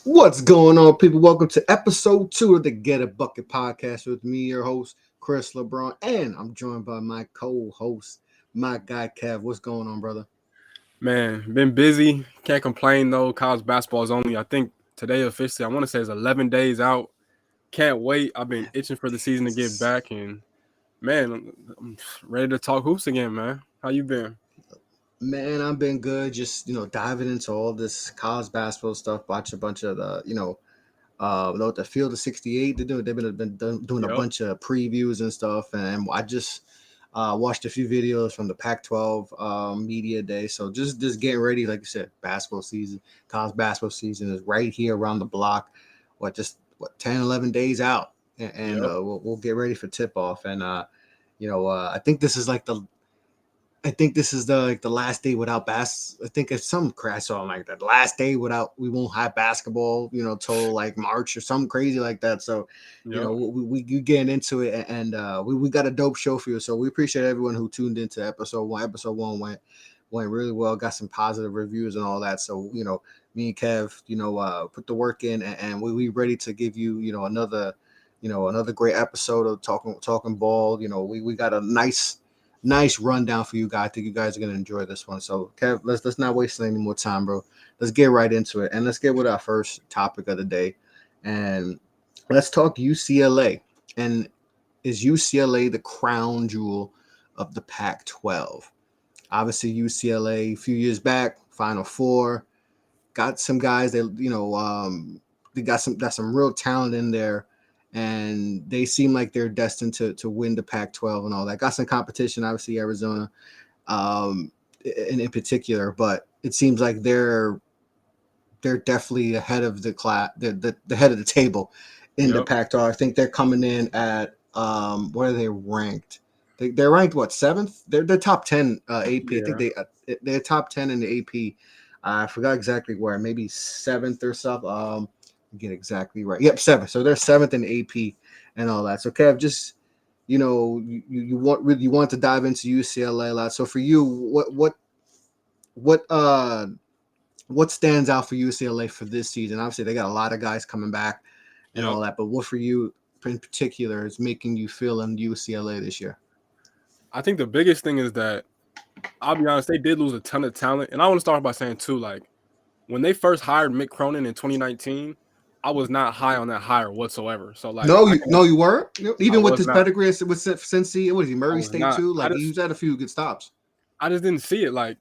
What's going on, people? Welcome to episode 2 of the Get a Bucket podcast with me, your host, Chris LeBron, and I'm joined by my co-host, my guy Kev. What's going on, brother? Man, been busy. Can't complain though. College basketball is only, I think, today officially, I want to say it's 11 days out. Can't wait. I've been itching for the season to get back, and man, I'm ready to talk hoops again, man. How you been? Man, I've been good. Just diving into all this college basketball stuff. Watch a bunch of the Field of 68. They've been doing a Yep. bunch of previews and stuff, and I just watched a few videos from the Pac-12 media day. So just getting ready, like you said, basketball season, college basketball season is right here around the block. What 10, 11 days out, and Yep. we'll get ready for tip off. And I think this is like the I think this is the last day without I think it's some crash song like that. Last day without we won't have basketball, till like March or something crazy like that. So, Yep. we getting into it, and we got a dope show for you. So we appreciate everyone who tuned into episode one. Episode one went really well. Got some positive reviews and all that. So me and Kev, put the work in, and we ready to give you another great episode of talking ball. We got a nice rundown for you guys. I think you guys are gonna enjoy this one. So, Kev, let's not waste any more time, bro. Let's get right into it, and let's get with our first topic of the day, and let's talk UCLA. And is UCLA the crown jewel of the Pac-12? Obviously, UCLA a few years back, Final Four, got some guys that they got some real talent in there, and they seem like they're destined to win the Pac-12 and all that. Got some competition, obviously Arizona, in particular, but it seems like they're definitely ahead of the class, the head of the table in the Yep. Pac-12. I think they're coming in at where are they ranked? They're ranked what, seventh? They're top 10 AP. I think Yeah. they're top 10 in the AP. I forgot exactly where, maybe seventh or something. Get exactly right. Yep, seventh. So they're seventh in AP and all that. So Kev, just you want to dive into UCLA a lot. So for you, what what stands out for UCLA for this season? Obviously, they got a lot of guys coming back and Yep. all that, but what for you in particular is making you feel in UCLA this year? I think the biggest thing is that I'll be honest, they did lose a ton of talent, and I want to start by saying too, like when they first hired Mick Cronin in 2019, I was not high on that hire whatsoever. So like No, I you can no, you were I even with was his not. pedigree with Cincy. What is he? I Murray was State not. too. I Like just he's had a few good stops. I just didn't see it. Like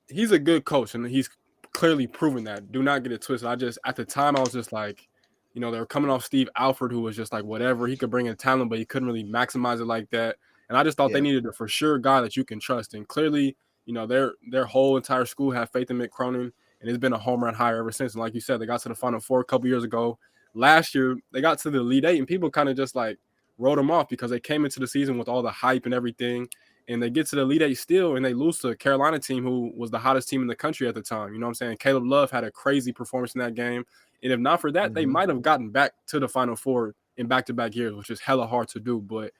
he's a good coach, and he's clearly proven that. Do not get it twisted. I just at the time I was just like, they were coming off Steve Alford, who was just like whatever he could bring in talent, but he couldn't really maximize it like that. And I just thought they Yeah. needed a for sure guy that you can trust. And clearly, their whole entire school had faith in Mick Cronin, and it's been a home run hire ever since. And like you said, they got to the Final Four a couple years ago. Last year, they got to the Elite Eight, and people kind of just like wrote them off because they came into the season with all the hype and everything, and they get to the Elite Eight still, and they lose to a Carolina team who was the hottest team in the country at the time. You know what I'm saying? Caleb Love had a crazy performance in that game, and if not for that, they Mm-hmm. might have gotten back to the Final Four in back-to-back years, which is hella hard to do. But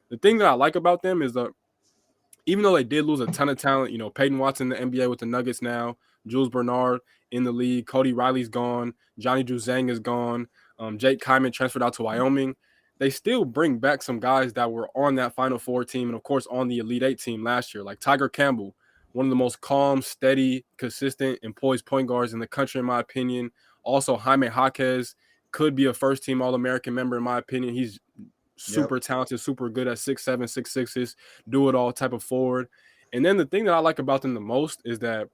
the thing that I like about them is that even though they did lose a ton of talent, Peyton Watson in the NBA with the Nuggets now, Jules Bernard in the league, Cody Riley's gone, Johnny Juzang is gone, Jake Kyman transferred out to Wyoming. They still bring back some guys that were on that Final Four team and, of course, on the Elite Eight team last year, like Tiger Campbell, one of the most calm, steady, consistent, and poised point guards in the country, in my opinion. Also, Jaime Jaquez could be a first team All American member, in my opinion. He's Yep. super talented, super good at 6'7", 6'6", do it all type of forward. And then the thing that I like about them the most is that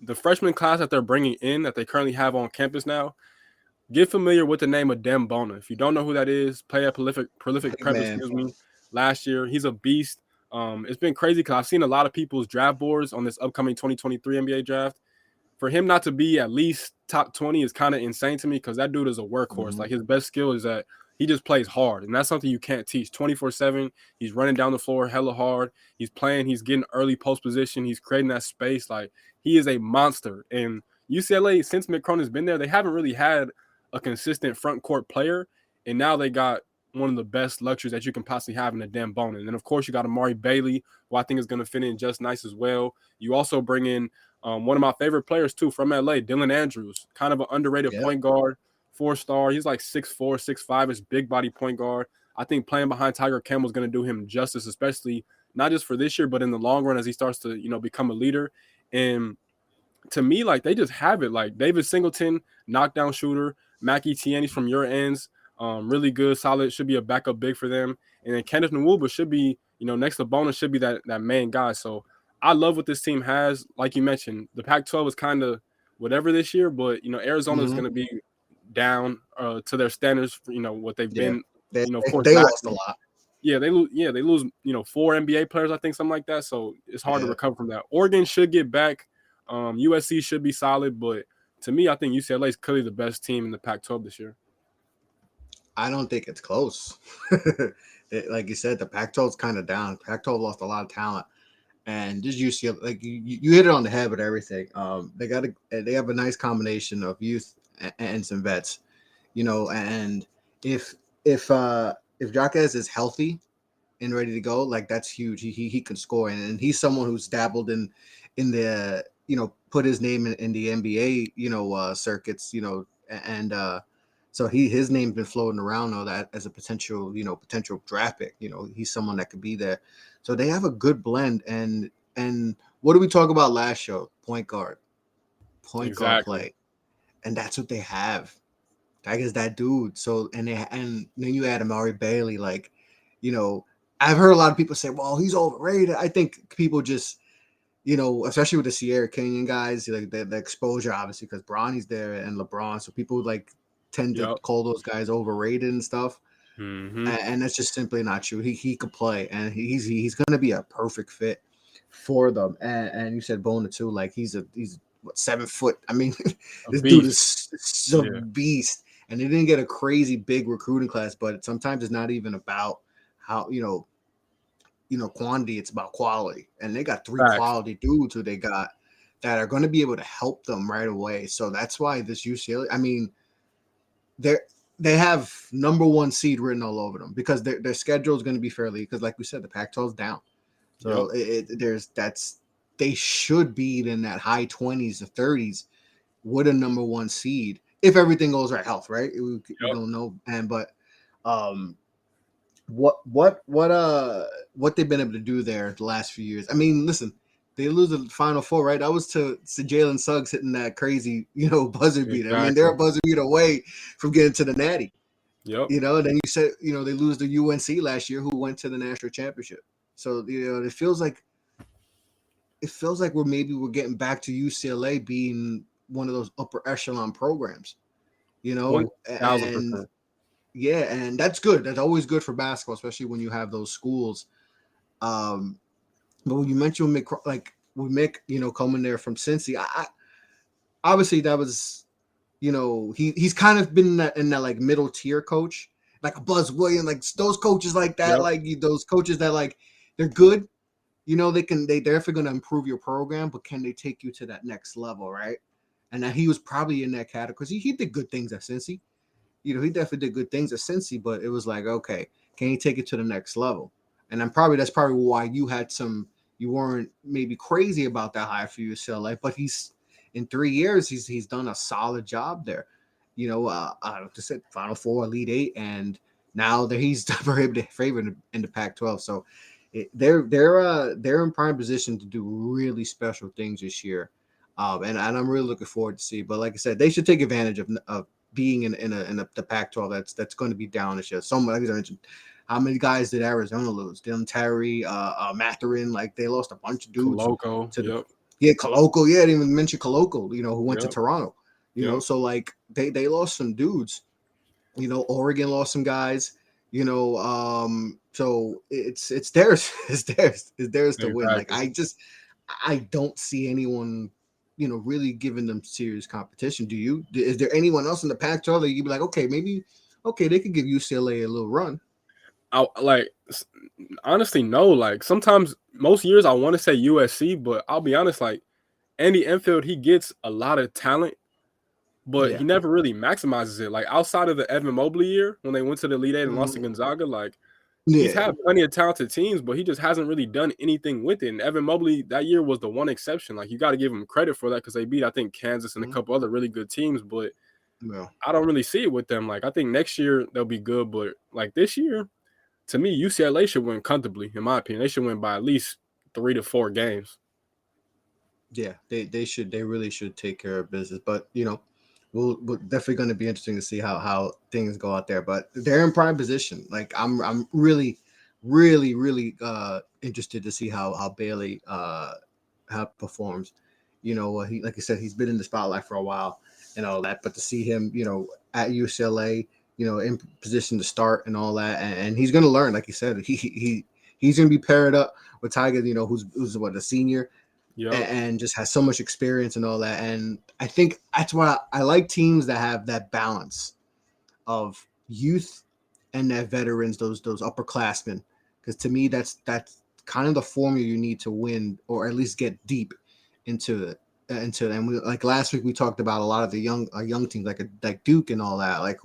the freshman class that they're bringing in, that they currently have on campus now, get familiar with the name of Dem Bona. If you don't know who that is, play at prolific Big prep, man. excuse me, last year. He's a beast. It's been crazy because I've seen a lot of people's draft boards on this upcoming 2023 NBA draft. For him not to be at least top 20 is kind of insane to me because that dude is a workhorse. Mm-hmm. Like his best skill is that he just plays hard, and that's something you can't teach. 24/7, he's running down the floor hella hard. He's playing, he's getting early post position, he's creating that space. Like he is a monster. And UCLA, since Mick Cronin's been there, they haven't really had a consistent front court player, and now they got one of the best luxuries that you can possibly have in a damn bone. And then of course you got Amari Bailey, who I think is going to fit in just nice as well. You also bring in one of my favorite players too from LA, Dylan Andrews, kind of an underrated Yeah. point guard, 4-star. He's like 6'4", 6'5", is big body point guard. I think playing behind Tiger Campbell is going to do him justice, especially not just for this year, but in the long run as he starts to, become a leader. And to me, like they just have it. Like David Singleton, knockdown shooter, Mackie Tierney's from your ends, really good, solid, should be a backup big for them. And then Kenneth Nwuba should be, next to Bonus should be that main guy. So I love what this team has. Like you mentioned, the Pac-12 is kind of whatever this year, but Arizona is Mm-hmm. going to be down to their standards for, what they've Yeah. been, They, of they, course, they last lost a year. lot. Yeah, they lose, 4 NBA players, I think, something like that. So it's hard to Yeah. recover from that. Oregon should get back. USC should be solid, but to me, I think UCLA is clearly the best team in the Pac-12 this year. I don't think it's close. Like you said, the Pac-12 is kind of down. Pac-12 lost a lot of talent, and just UCLA, like you hit it on the head with everything. They have a nice combination of youth and some vets, and if if Jaquez is healthy and ready to go, like that's huge. He can score, and he's someone who's dabbled in the put his name in the NBA circuits, and so his name's been floating around though that as a potential draft pick. He's someone that could be there. So they have a good blend, and what did we talk about last show? Point guard Exactly. play, and that's what they have. That is that dude. So and then you add Amari Bailey, like, I've heard a lot of people say, well, he's overrated. I think people just, especially with the Sierra Canyon guys, like the exposure, obviously, because Bronny's there and LeBron. So people like tend to Yep. call those guys overrated and stuff. Mm-hmm. And that's just simply not true. He could play, and he's going to be a perfect fit for them. And you said Bona too, like he's what, 7 foot. I mean, A this dude beast. is a Yeah. beast. And they didn't get a crazy big recruiting class, but sometimes it's not even about how quantity, it's about quality. And they got 3 Facts. quality dudes who they got that are going to be able to help them right away. So that's why this UCLA, I mean, they have number 1 seed written all over them because their schedule is going to be fairly, because like we said, the Pac-12 is down. So they should be in that high 20s to 30s with a number 1 seed if everything goes right, health, right? We don't know, but what they've been able to do there the last few years. I mean, listen, they lose the Final Four, right? That was to Jalen Suggs hitting that crazy, buzzer beater. I mean, they're a buzzer beater away from getting to the Natty. Yep. And then you said, they lose to UNC last year, who went to the national championship. So it feels like we're getting back to UCLA being one of those upper echelon programs, and 1000%. yeah, and that's good. That's always good for basketball, especially when you have those schools. But when you mentioned Mick, like with Mick, coming there from Cincy, I obviously that was, he's kind of been in that like middle tier coach, like a Buzz Williams, like those coaches like that, Yep. like those coaches that like they're good. They're definitely going to improve your program, but can they take you to that next level, right? And that he was probably in that category because he did good things at Cincy. He definitely did good things at Cincy, but it was like, okay, can he take it to the next level? And that's probably why you weren't maybe crazy about that hire for UCLA, but he's in 3 years, he's done a solid job there. Just said Final Four, Elite Eight, and now that he's favorite in the Pac-12. So they're in prime position to do really special things this year, and I'm really looking forward to see. But like I said, they should take advantage of being in the Pac-12 that's going to be down this year. So like I mentioned, how many guys did Arizona lose? Dylan Terry, Matherin, like they lost a bunch of dudes Coloco. to Yep. Coloco. Yeah, I didn't even mention Coloco, who went to Yep. Toronto. So like they lost some dudes. Oregon lost some guys. So it's theirs. It's theirs to win. Like Exactly. I don't see anyone, really giving them serious competition. Do you? Is there anyone else in the Pac-12 that you'd be like, okay, they could give UCLA a little run? Honestly, no. Like sometimes, most years, I want to say USC, but I'll be honest. Like Andy Enfield, he gets a lot of talent, but he never really maximizes it. Like outside of the Evan Mobley year when they went to the Elite Eight and lost to Gonzaga, like he's had plenty of talented teams, but he just hasn't really done anything with it. And Evan Mobley that year was the one exception. Like you got to give him credit for that because they beat, I think, Kansas and a couple other really good teams. But I don't really see it with them. Like I think next year they'll be good, but like this year, to me, UCLA should win comfortably. In my opinion, they should win by at least 3 to 4 games. Yeah, they should. They really should take care of business. But we're definitely going to be interesting to see how things go out there. But they're in prime position. Like I'm really interested to see how Bailey how performs. He, like I said, he's been in the spotlight for a while and all that. But to see him, at UCLA, in position to start and all that, and he's going to learn. Like you said, he's going to be paired up with Tiger. Who's what, a senior. Yep. And just has so much experience and all that. And I think that's why I like teams that have that balance of youth and that veterans, those upperclassmen. Because to me, that's kind of the formula you need to win or at least get deep into it. And we, like last week, we talked about a lot of the young teams like Duke and all that, like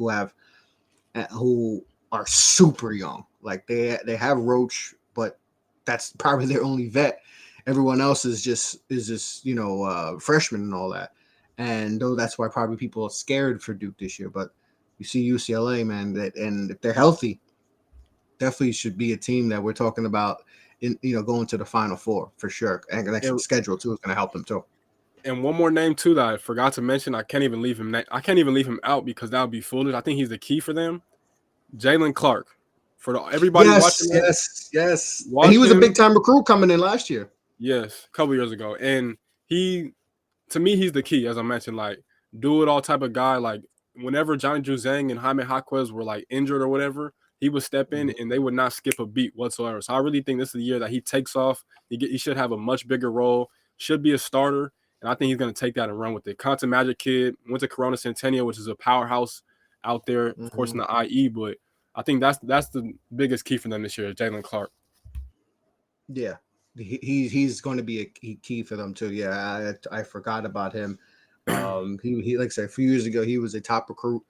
who are super young. Like they have Roach, but that's probably their only vet. Everyone else is just freshmen and all that. And though that's why probably people are scared for Duke this year. But you see UCLA, man, and if they're healthy, definitely should be a team that we're talking about going to the Final Four for sure. And the next schedule too is going to help them too. And one more name too that I forgot to mention. I can't even leave him out because that would be foolish. I think he's the key for them. Jalen Clark. Everybody watching him. Yes. And he was a big time recruit coming in last year. Yes, a couple years ago. And to me, he's the key, as I mentioned, like do it all type of guy. Like whenever Johnny Juzang and Jaime Jaquez were like injured or whatever, he would step in and they would not skip a beat whatsoever. So I really think this is the year that he takes off. He should have a much bigger role, should be a starter. And I think he's going to take that and run with it. Content Magic kid, went to Corona Centennial, which is a powerhouse out there, of course, in the IE. But I think that's the biggest key for them this year, Jalen Clark. Yeah. He's going to be a key for them too. Yeah, I forgot about him. He like I said, a few years ago he was a top recruit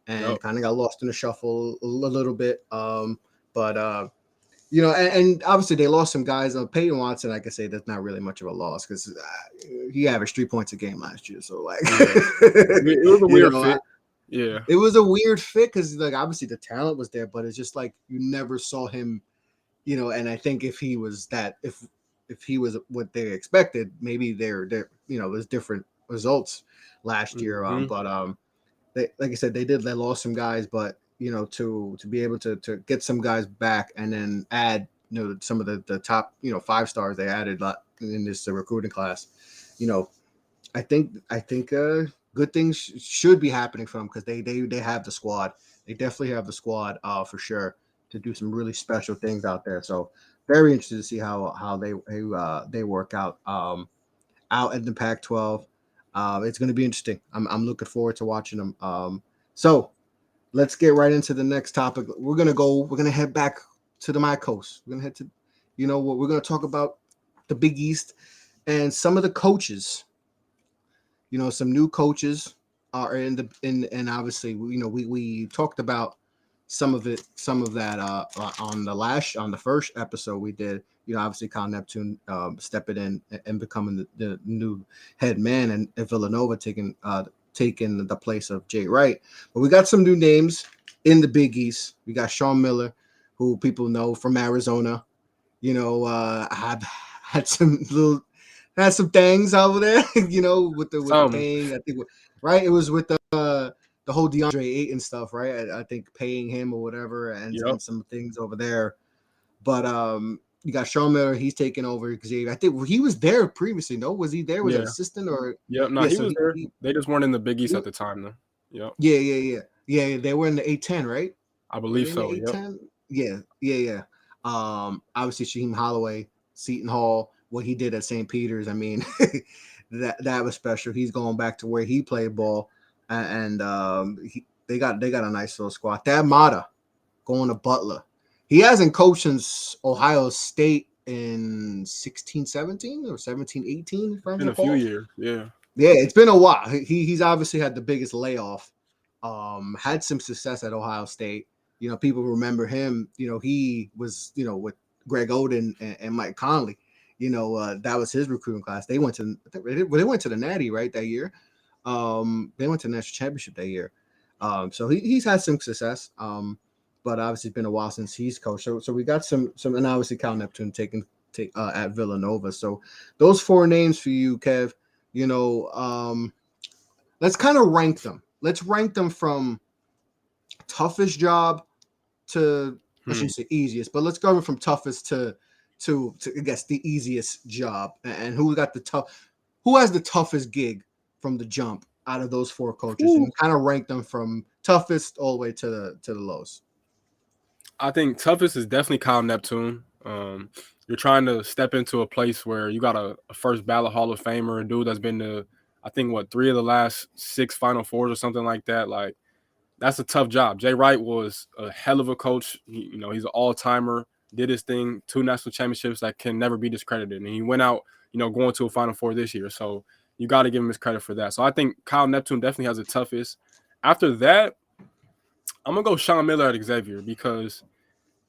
and kind of got lost in the shuffle a little bit. But and obviously they lost some guys. Peyton Watson, like I say, that's not really much of a loss because he averaged 3 points a game last year. So like, it was a weird fit. Yeah, it was a weird fit because like obviously the talent was there, but it's just like you never saw him. And I think if he was what they expected, maybe there's different results last year. But they, like I said, they lost some guys, but to be able to get some guys back and then add some of the top 5 stars they added in this recruiting class, I think good things should be happening for them because they have the squad. They definitely have the squad for sure to do some really special things out there. So very interested to see how they work out in the Pac-12. It's going to be interesting. I'm looking forward to watching them. So let's get right into the next topic. We're gonna head back to the My Coast. We're gonna head to, we're gonna talk about the Big East and some of the coaches. Some new coaches are and obviously we talked about some of that on the first episode we did. Obviously Kyle Neptune stepping in and becoming the new head man, and Villanova taking the place of Jay Wright. But we got some new names in the Big East. We got Sean Miller, who people know from Arizona. Have had some things over there. With the paying. I think right. It was with the whole DeAndre Ayton stuff, right? I think paying him or whatever, and some things over there. But you got Sean Miller. He's taking over Xavier. I think he was there previously. No, was he there? Was an assistant or? Yeah, no, he was there. They just weren't in the Big East at the time, though. Yep. Yeah. They were in the A-10, right? I believe so. Yep. Yeah. Obviously Shaheem Holloway, Seton Hall, what he did at St. Peter's. I mean, that was special. He's going back to where he played ball, and they got a nice little squad. Thad Matta going to Butler. He hasn't coached since Ohio State in 16-17 or 17-18. In a few years, yeah. Yeah, it's been a while. He's obviously had the biggest layoff. Had some success at Ohio State. People remember him. He was with Greg Oden and Mike Conley. That was his recruiting class. They went to they went to the Natty right that year. They went to the national championship that year. So he's had some success. But obviously it's been a while since he's coached. So we got some and obviously Cal Neptune at Villanova. So those four names for you, Kev. You know, let's kind of rank them. Let's rank them from toughest job to I Hmm. shouldn't say easiest, but let's go from toughest to I guess the easiest job. And who has the toughest gig from the jump out of those four coaches, Whew. and kind of rank them from toughest all the way to the lows. I think toughest is definitely Kyle Neptune. You're trying to step into a place where you got a first ballot Hall of Famer, a dude that's been to, I think, what, 3 of the last 6 Final Fours or something like that. Like, that's a tough job. Jay Wright was a hell of a coach. He's an all-timer, did his thing, 2 national championships that can never be discredited. And he went out, going to a Final Four this year. So you got to give him his credit for that. So I think Kyle Neptune definitely has the toughest. After that, I'm going to go Sean Miller at Xavier because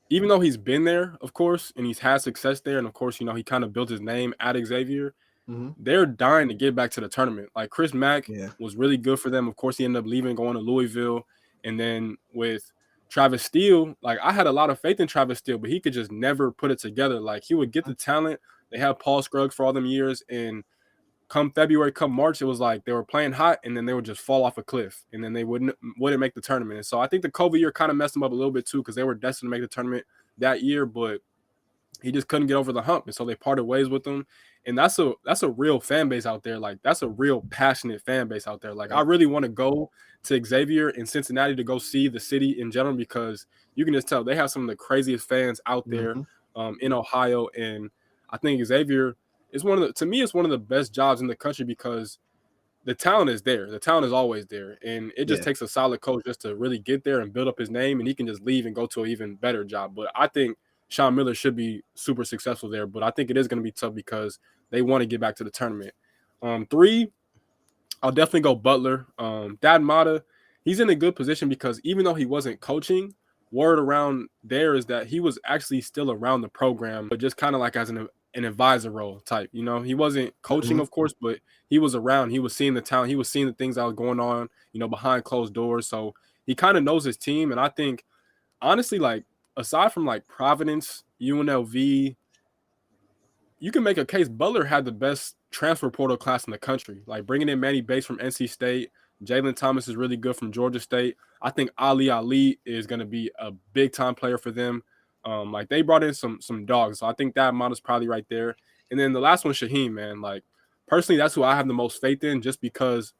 even though he's been there, of course, and he's had success there, and of course, he kind of built his name at Xavier, Mm-hmm. they're dying to get back to the tournament. Like Chris Mack Yeah. was really good for them. Of course, he ended up leaving, going to Louisville. And then with Travis Steele, like I had a lot of faith in Travis Steele, but he could just never put it together. Like he would get the talent. They had Paul Scruggs for all them years. And come February, come March, it was like they were playing hot and then they would just fall off a cliff and then they wouldn't make the tournament. And so I think the COVID year kind of messed them up a little bit too because they were destined to make the tournament that year, but he just couldn't get over the hump, and so they parted ways with him. And that's a real fan base out there. Like that's a real passionate fan base out there. Like I Yep. really want to go to Xavier in Cincinnati to go see the city in general because you can just tell they have some of the craziest fans out there Mm-hmm. in Ohio. And I think Xavier is to me, it's one of the best jobs in the country because the talent is there. The talent is always there. And it just Yeah. takes a solid coach just to really get there and build up his name, and he can just leave and go to an even better job. But I think Sean Miller should be super successful there. But I think it is going to be tough because they want to get back to the tournament. 3, I'll definitely go Butler. Dad Mata, he's in a good position because even though he wasn't coaching, word around there is that he was actually still around the program, but just kind of like as an advisor role type. He wasn't coaching, Mm-hmm. of course, but he was around. He was seeing the talent. He was seeing the things that was going on, behind closed doors. So he kind of knows his team. And I think, honestly, like aside from like Providence, UNLV, you can make a case Butler had the best transfer portal class in the country. Like bringing in Manny Bates from NC State, Jalen Thomas is really good from Georgia State. I think Ali is going to be a big time player for them. Like they brought in some dogs, so I think that amount is probably right there. And then the last one, Shaheem, man. Like personally, that's who I have the most faith in, just because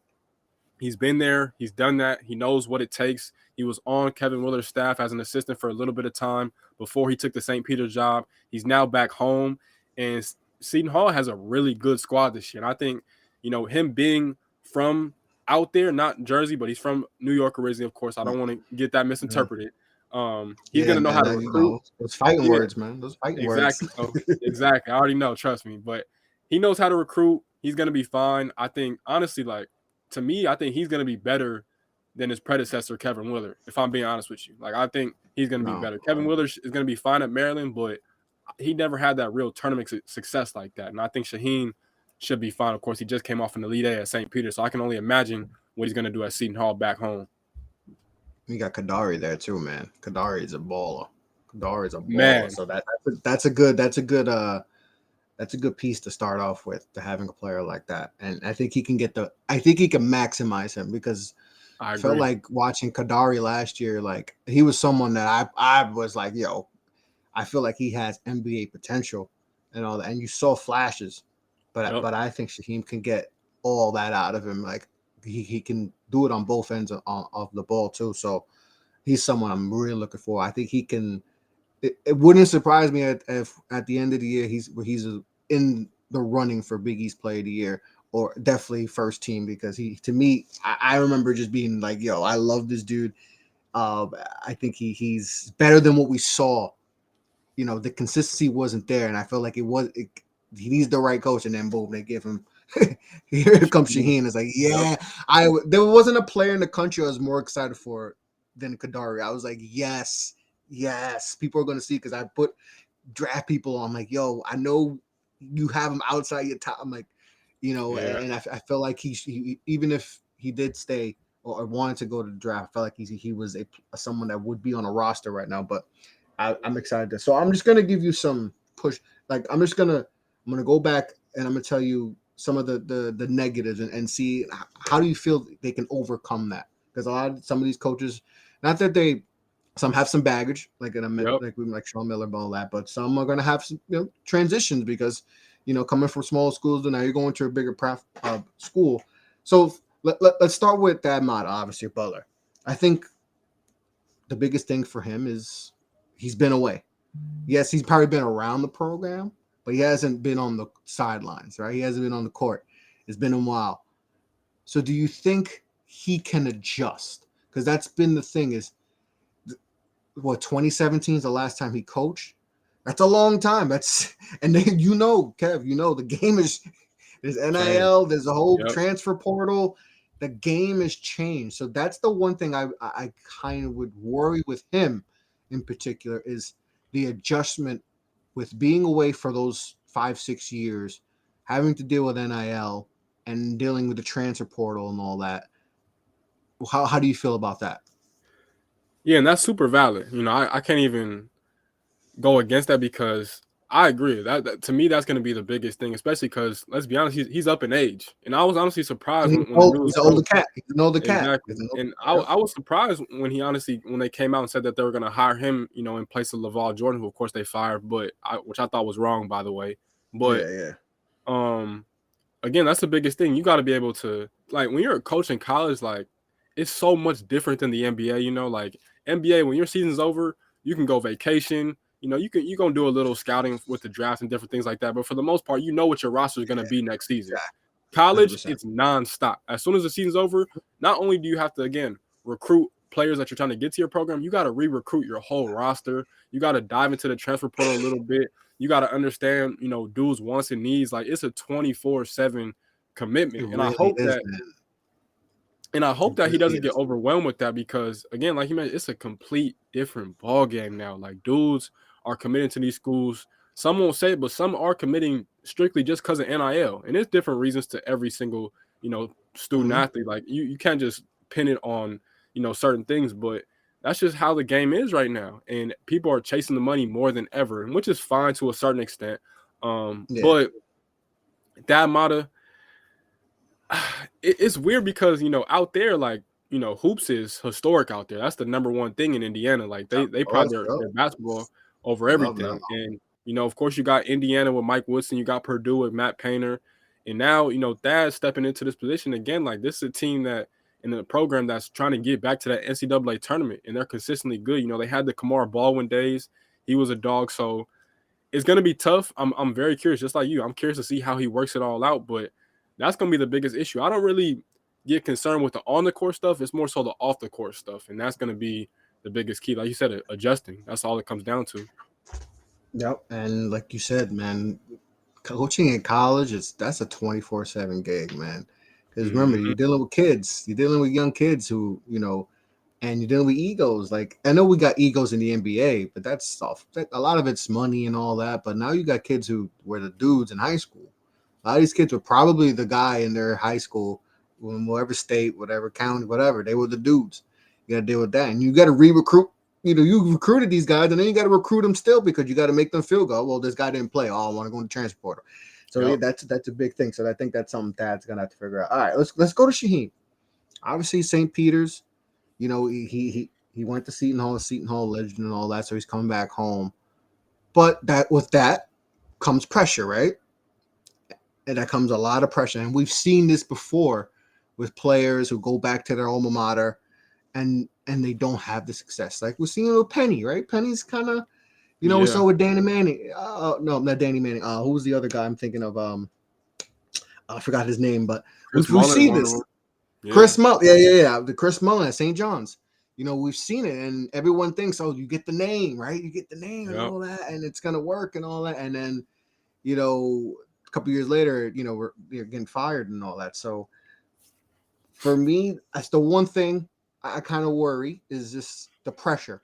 he's been there, he's done that, he knows what it takes. He was on Kevin Willard's staff as an assistant for a little bit of time before he took the St. Peter's job. He's now back home, and Seton Hall has a really good squad this year. And I think, him being from out there, not Jersey, but he's from New York originally, of course. I don't want to get that Mm-hmm. misinterpreted. He's Yeah, gonna know how man. to recruit. Those fighting Yeah, words, man. Those fighting words. exactly. So exactly. I already know, trust me. But he knows how to recruit. He's gonna be fine. I think honestly, like to me, I think he's gonna be better than his predecessor, Kevin Willard, if I'm being honest with you. Like I think he's gonna be No. better. Kevin Willard is gonna be fine at Maryland, but he never had that real tournament success like that. And I think Shaheen should be fine. Of course, he just came off an Elite A at St. Peter, so I can only imagine what he's gonna do at Seton Hall back home. You got Kadari there too, man. Kadari is a baller. Kadari is a baller. Man, So that's a good piece to start off with, to having a player like that. And I think he can maximize him because I I felt agree. like watching Kadari last year, like he was someone that I was like, yo, I feel like he has NBA potential and all that. And you saw flashes, Yep. but I think Shaheem can get all that out of him. Like he can do it on both ends of the ball too. So he's someone I'm really looking for. I think he can. It wouldn't surprise me if at the end of the year he's in the running for Big East Player of the Year, or definitely first team, because to me, I remember just being like, yo, I love this dude. I think he's better than what we saw. The consistency wasn't there, and I felt like he needs the right coach, and then boom, they give him Here comes Shaheen. It's like, yeah, there wasn't a player in the country I was more excited for than Kadari. I was like, yes, people are going to see because I put draft people on. I'm like, yo, I know you have him outside your top. I'm like, and I feel like he even if he did stay or wanted to go to the draft, I felt like he was someone that would be on a roster right now. But I'm excited. So I'm just gonna give you some push. Like I'm gonna go back and I'm gonna tell you some of the negatives and see how do you feel they can overcome that, because some of these coaches, not that some have some baggage like like Sean Miller and all that, but some are gonna have some transitions because coming from small schools and now you're going to a bigger school. So let's start with that mod. Obviously Butler, I think the biggest thing for him is he's been away. Yes, he's probably been around the program, but he hasn't been on the sidelines, right? He hasn't been on the court. It's been a while. So do you think he can adjust? Because that's been the thing is, 2017 is the last time he coached? That's a long time. And then Kev, the game there's NIL, there's a whole transfer portal. The game has changed. So that's the one thing I kind of would worry with him in particular is the adjustment with being away for those 5-6 years, having to deal with NIL and dealing with the transfer portal and all that. How do you feel about that? Yeah, and that's super valid. I can't even go against that because I agree. That to me, that's going to be the biggest thing, especially because let's be honest, he's up in age, and I was honestly surprised when the news he's an older cat. He's an older cat. Exactly, and I was surprised when they came out and said that they were going to hire him, in place of LaVar Jordan, who of course they fired, which I thought was wrong, by the way. But again, that's the biggest thing. You got to be able to, like, when you're a coach in college, like, it's so much different than the NBA. Like NBA, when your season's over, you can go vacation. You're gonna do a little scouting with the draft and different things like that. But for the most part, you know what your roster is gonna be next season. Exactly. College, 100%. it's nonstop. As soon as the season's over, not only do you have to again recruit players that you're trying to get to your program, you got to re-recruit your whole roster. You got to dive into the transfer portal a little bit. You got to understand, dudes' wants and needs. Like it's a 24/7 commitment, and I hope that he doesn't get overwhelmed with that because, again, like you mentioned, it's a complete different ball game now. Like dudes are committing to these schools. Some won't say it, but some are committing strictly just because of NIL, and there's different reasons to every single student athlete. Like you can't just pin it on certain things, but that's just how the game is right now, and people are chasing the money more than ever, which is fine to a certain extent. But that matter. It's weird because out there, like hoops is historic out there. That's the number one thing in Indiana. Like they pride their basketball over everything. And of course, you got Indiana with Mike Woodson, you got Purdue with Matt Painter, and now Thad's stepping into this position again. Like this is a team that in the program that's trying to get back to that NCAA tournament, and they're consistently good. They had the Kamar Baldwin days; he was a dog. So it's gonna be tough. I'm very curious, just like you. I'm curious to see how he works it all out, but that's going to be the biggest issue. I don't really get concerned with the on-the-court stuff. It's more so the off-the-court stuff, and that's going to be the biggest key. Like you said, adjusting. That's all it comes down to. Yep, and like you said, man, coaching in college that's a 24/7 gig, man. Because remember, you're dealing with kids, you're dealing with young kids who and you're dealing with egos. Like I know we got egos in the NBA, but that's stuff. A lot of it's money and all that. But now you got kids who were the dudes in high school. A lot of these kids were probably the guy in their high school, whatever state, whatever county, whatever. They were the dudes. You got to deal with that. And you got to re-recruit. You recruited these guys, and then you got to recruit them still because you got to make them feel good. Well, this guy didn't play. Oh, I want to go in the transfer portal. So that's a big thing. So I think that's something Thad's going to have to figure out. All right, let's go to Shaheen. Obviously, St. Peter's, he went to Seton Hall legend and all that, so he's coming back home. But with that comes pressure, right? And that comes a lot of pressure. And we've seen this before with players who go back to their alma mater and they don't have the success. Like we're seeing with Penny, right? Penny's kind of, we saw with Danny Manning. No, not Danny Manning. Who was the other guy I'm thinking of? I forgot his name, but we've seen this. Chris Mullen. Yeah. The Chris Mullen at St. John's. We've seen it, and everyone thinks, oh, you get the name, right? You get the name and all that, and it's going to work and all that. And then, couple years later, you're getting fired and all that. So for me, that's the one thing I kind of worry is just the pressure.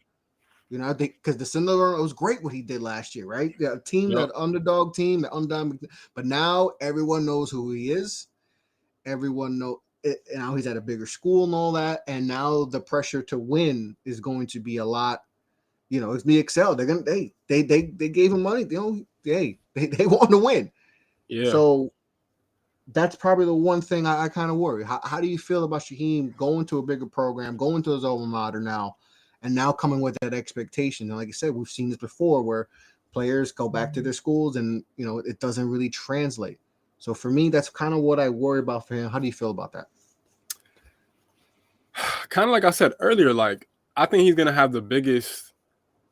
I think because the Cinderella, it was great what he did last year, right? The team, Yep. that underdog team, the undone, but now everyone knows who he is. Everyone know it, and now he's at a bigger school and all that, and now the pressure to win is going to be a lot. It's me excel. They're gonna they gave him money. They want to win. Yeah. So that's probably the one thing I kind of worry. How do you feel about Shaheem going to a bigger program, going to his alma mater now, and now coming with that expectation? And like I said, we've seen this before where players go back to their schools and it doesn't really translate. So for me, that's kind of what I worry about for him. How do you feel about that? Kind of like I said earlier, like I think he's gonna have the biggest.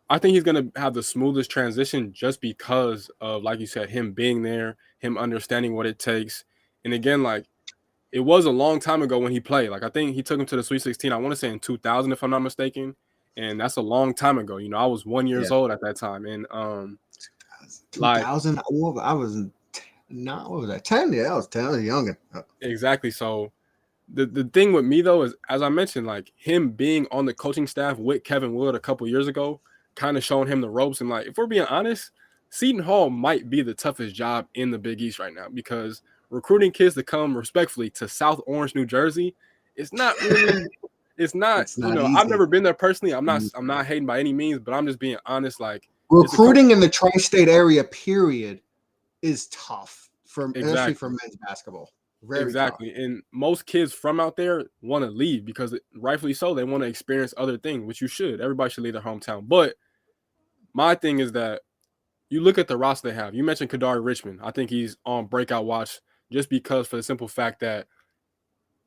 I think he's gonna have the smoothest transition just because of, like you said, him being there, him understanding what it takes. And again, like it was a long time ago when he played. Like I think he took him to the Sweet 16. I want to say in 2000, if I'm not mistaken. And that's a long time ago. I was 1 year Yeah, old at that time, and like 2000. I was not. What was that? 10? Yeah, I was 10. I was young. exactly. So the thing with me though is, as I mentioned, like him being on the coaching staff with Kevin Willard a couple years ago, kind of showing him the ropes. And like, if we're being honest, Seton Hall might be the toughest job in the Big East right now because recruiting kids to come respectfully to South Orange, New Jersey, it's not really. It's not. It's not I've easy. never been there personally. I'm not. I'm not hating by any means, but I'm just being honest. Like, it's a Recruiting in the tri-state area, period, is tough especially for exactly. men's basketball. Very tough. Exactly. And most kids from out there want to leave because rightfully so, they want to experience other things, which you should. Everybody should leave their hometown. But my thing is that you look at the roster they have. You mentioned Kadari Richmond. I think he's on breakout watch just because, for the simple fact that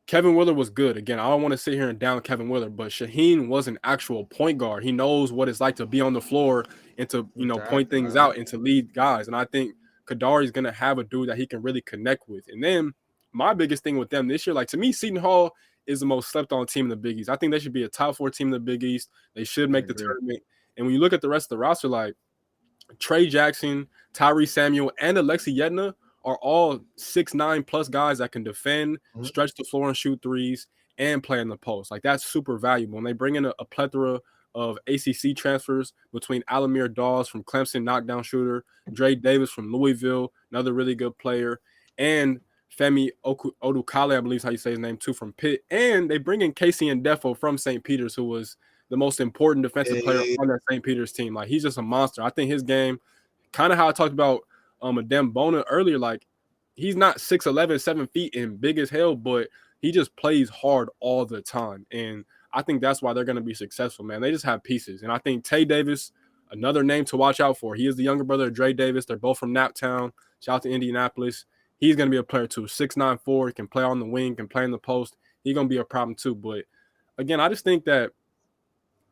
Kevin Willard was good. Again, I don't want to sit here and down Kevin Willard, but Shaheen was an actual point guard. He knows what it's like to be on the floor and to, point Exactly. things out and to lead guys. And I think Kadari's going to have a dude that he can really connect with. And then my biggest thing with them this year, like to me, Seton Hall is the most slept on team in the Big East. I think they should be a top 4 team in the Big East. They should I make the agree. tournament. And when you look at the rest of the roster, like Trey Jackson, Tyree Samuel, and Alexi Yedna are all 6'9" plus guys that can defend, stretch the floor and shoot threes, and play in the post. Like that's super valuable. And they bring in a plethora of ACC transfers between Alamir Dawes from Clemson, knockdown shooter, Dre Davis from Louisville, another really good player, and Femi Odukale, I believe is how you say his name too, from Pitt. And they bring in Casey Ndefo from St. Peter's, who was the most important defensive player on that St. Peter's team. Like he's just a monster. I think his game, kind of how I talked about Adem Bona earlier, like he's not 6'11", 7 feet and big as hell, but he just plays hard all the time. And I think that's why they're going to be successful, man. They just have pieces. And I think Tay Davis, another name to watch out for. He is the younger brother of Dre Davis. They're both from Naptown. Shout out to Indianapolis. He's going to be a player too. 6'9", 4, can play on the wing, can play in the post. He's going to be a problem too. But again, I just think that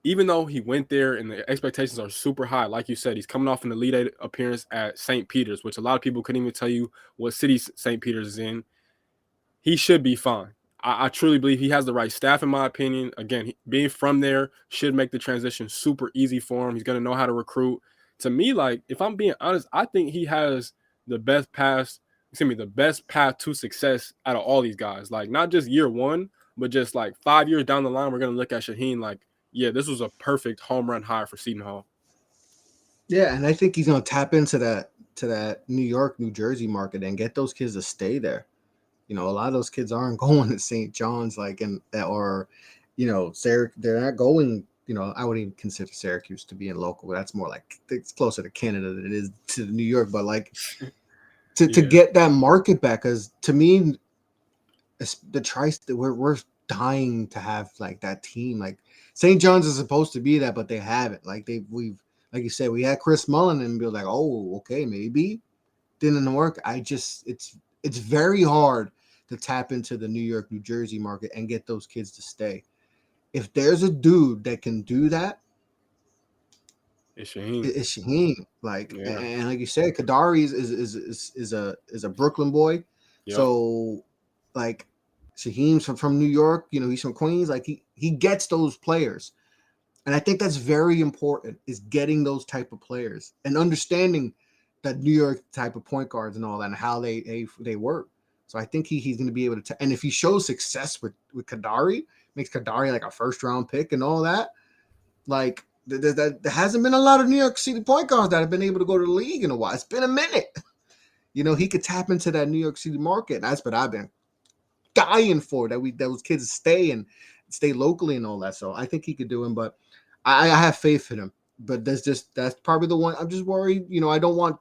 even though he went there and the expectations are super high, like you said, he's coming off an Elite Eight appearance at St. Peter's, which a lot of people couldn't even tell you what city St. Peter's is in. He should be fine. I truly believe he has the right staff, in my opinion. Again, being from there should make the transition super easy for him. He's going to know how to recruit. To me, like, if I'm being honest, I think he has the best path to success out of all these guys. Like, not just year one, but just like 5 years down the line, we're going to look at Shaheen like, yeah, this was a perfect home run hire for Seton Hall. Yeah, and I think he's going to tap into that New York, New Jersey market and get those kids to stay there. A lot of those kids aren't going to St. John's, like, they're not going. I wouldn't even consider Syracuse to be in local. That's more like it's closer to Canada than it is to New York. But like to get that market back, because to me, the tri-state we're dying to have like that team. Like St. John's is supposed to be that, but they haven't. Like we've like you said, we had Chris Mullen and be like, oh, okay, maybe didn't work. It's very hard to tap into the New York, New Jersey market and get those kids to stay. If there's a dude that can do that, it's Shaheen. It's Shaheen. Like, Yeah. and like you said, Kadari is a Brooklyn boy. Yep. So like Shaheen's from New York, he's from Queens. Like he gets those players. And I think that's very important, is getting those type of players and understanding that New York type of point guards and all that, and how they work. So I think he's going to be able to. And if he shows success with Kadari, makes Kadari like a first round pick and all that, like there hasn't been a lot of New York City point guards that have been able to go to the league in a while. It's been a minute. He could tap into that New York City market. And that's what I've been dying for, that those kids stay locally and all that. So I think he could do him, but I have faith in him. But that's probably the one I'm just worried. I don't want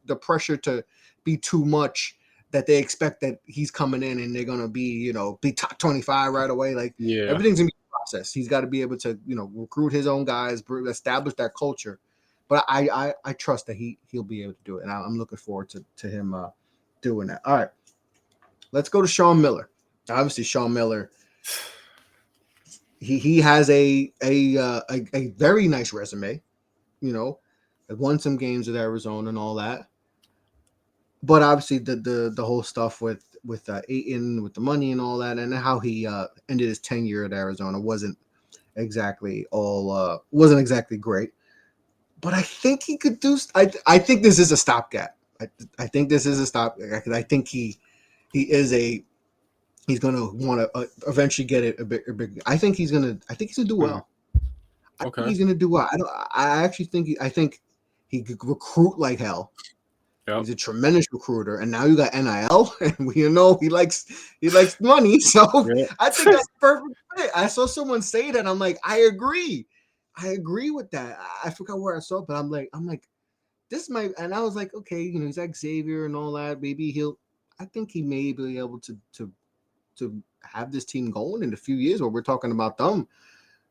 the pressure to be too much that they expect that he's coming in and they're gonna be top 25 right away. Like everything's gonna be a process. He's got to be able to recruit his own guys, establish that culture. But I trust that he'll be able to do it, and I'm looking forward to him doing that. All right, let's go to Sean Miller. Obviously, Sean Miller, he has a very nice resume. Won some games with Arizona and all that. But obviously, the whole stuff with Ayton, with the money and all that, and how he ended his tenure at Arizona wasn't exactly great. But I think he could do. I think this is a stopgap. I think this is a stopgap. I think he's going to want to eventually get it a big. I think he's going to do well. I think he's going to do well. I actually think he could recruit like hell. Yep. He's a tremendous recruiter, and now you got NIL, and we he likes money. So I think that's perfect fit. I saw someone say that. I'm like, I agree with that. I forgot where I saw it, but I'm like, this might. And I was like, okay, he's like Xavier and all that. Maybe I think he may be able to have this team going in a few years, where we're talking about them,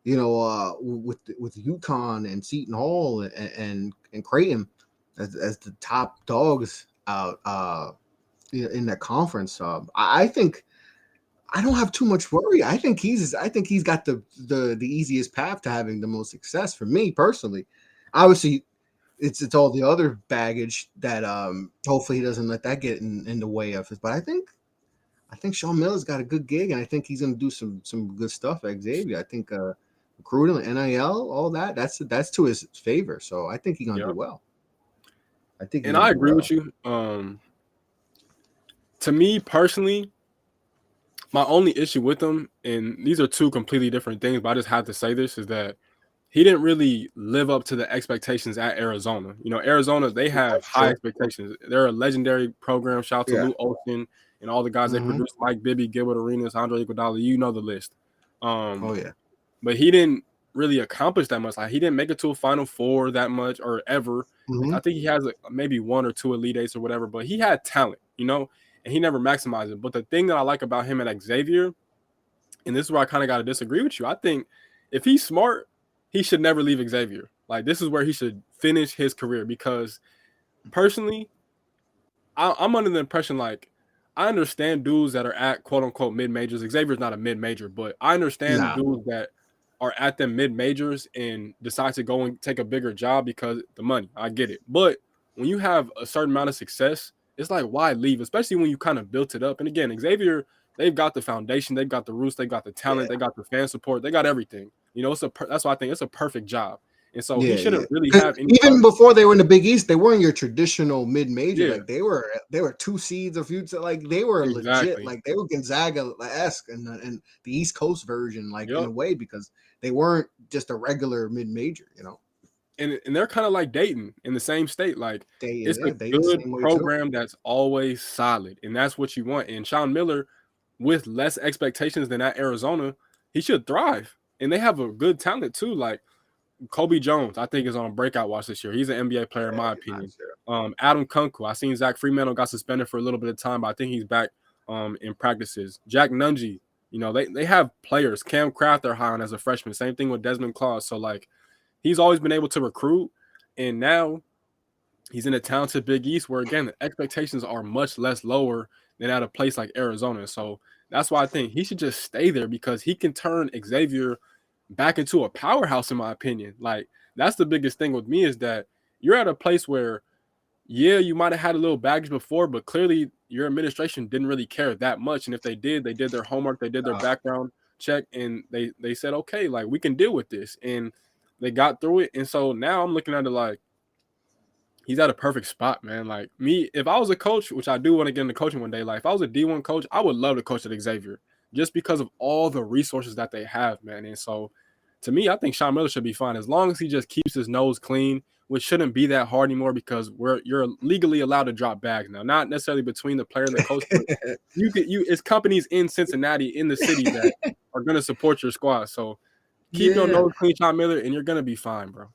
with UConn and Seton Hall and Creighton as the top dogs out in that conference. I think I don't have too much worry. I think he's got the easiest path to having the most success for me personally. Obviously, it's all the other baggage that hopefully he doesn't let that get in the way of it. But I think Sean Miller's got a good gig, and I think he's going to do some good stuff at Xavier. I think recruiting, NIL, all that's to his favor. So I think he's going to do well. I agree with you. To me personally, my only issue with him, and these are two completely different things, but I just have to say this, is that he didn't really live up to the expectations at Arizona. Arizona, they have high expectations. They're a legendary program. Shout out to Lou Olson and all the guys they produced, Mike Bibby, Gilbert Arenas, Andre Iguodala. You know the list. But he didn't really accomplish that much. Like, he didn't make it to a Final Four that much or ever. I think he has maybe one or two Elite Eights or whatever, but he had talent, and he never maximized it. But the thing that I like about him at Xavier, and this is where I kind of got to disagree with you, I think if he's smart, he should never leave Xavier. Like, this is where he should finish his career, because personally, I'm under the impression, like, I understand dudes that are at quote-unquote mid-majors. Xavier's not a mid-major, but I understand dudes that are at them mid-majors and decide to go and take a bigger job because the money. I get it. But when you have a certain amount of success, it's like, why leave? Especially when you kind of built it up. And again, Xavier, they've got the foundation, they've got the roots, they've got the talent, they got the fan support, they got everything. That's why I think it's a perfect job. And so he shouldn't really have any. Even before they were in the Big East, they weren't your traditional mid-major. Like, they were 2 seeds of future. Like, they were legit. Like, they were Gonzaga-esque and the East Coast version, like, in a way, because they weren't just a regular mid-major, And they're kind of like Dayton in the same state. Like, it's a good program that's always solid, and that's what you want. And Sean Miller, with less expectations than at Arizona, he should thrive. And they have a good talent too. Like, Kobe Jones, I think, is on a breakout watch this year. He's an NBA player, in my opinion. Adam Kunku, I seen Zach Fremantle got suspended for a little bit of time, but I think he's back in practices. Jack Nungy, they have players. Cam Kraft, they're high on as a freshman. Same thing with Desmond Claus. So, like, he's always been able to recruit, and now he's in a talented Big East where, again, the expectations are much less lower than at a place like Arizona. So that's why I think he should just stay there, because he can turn Xavier back into a powerhouse, in my opinion. Like, that's the biggest thing with me, is that you're at a place where, you might have had a little baggage before, but clearly your administration didn't really care that much. And if they did their homework, they did their background check, and they said, okay, like, we can deal with this. And they got through it. And so now I'm looking at it like, he's at a perfect spot, man. Like me, if I was a coach, which I do want to get into coaching one day, like if I was a D1 coach, I would love to coach at Xavier just because of all the resources that they have, man. And so to me, I think Sean Miller should be fine as long as he just keeps his nose clean, which shouldn't be that hard anymore because you're legally allowed to drop bags now, not necessarily between the player and the coach, but it's companies in Cincinnati in the city that are gonna support your squad. So keep your Yeah. nose clean, Sean Miller, and you're gonna be fine, bro.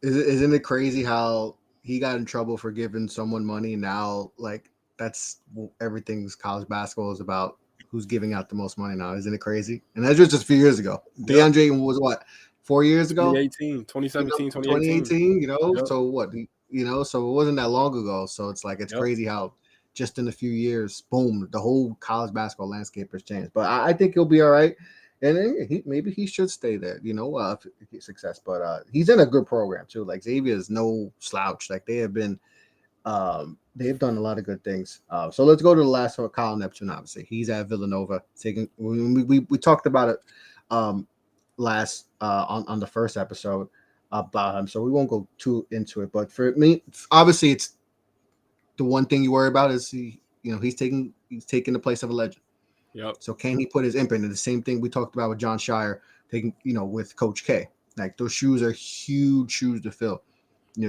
Isn't it crazy how he got in trouble for giving someone money? Now, like that's everything's college basketball is about. Who's giving out the most money now? Isn't it crazy? And that's just a few years ago. Yep. DeAndre was what 4 years ago? 2018, 2017, 2018. 2018. Yep. So what? So it wasn't that long ago. So it's like it's Yep. crazy how just in a few years, boom, the whole college basketball landscape has changed. But I think he'll be all right. And then maybe he should stay there, if he's success. But he's in a good program too. Like Xavier is no slouch. Like they've done a lot of good things. So let's go to the last one, Kyle Neptune. Obviously, he's at Villanova. We talked about it last on the first episode about him, so we won't go too into it. But for me, obviously, it's the one thing you worry about is he's taking the place of a legend. Yep. So can he put his imprint? And the same thing we talked about with John Shire taking, with Coach K. Like those shoes are huge shoes to fill.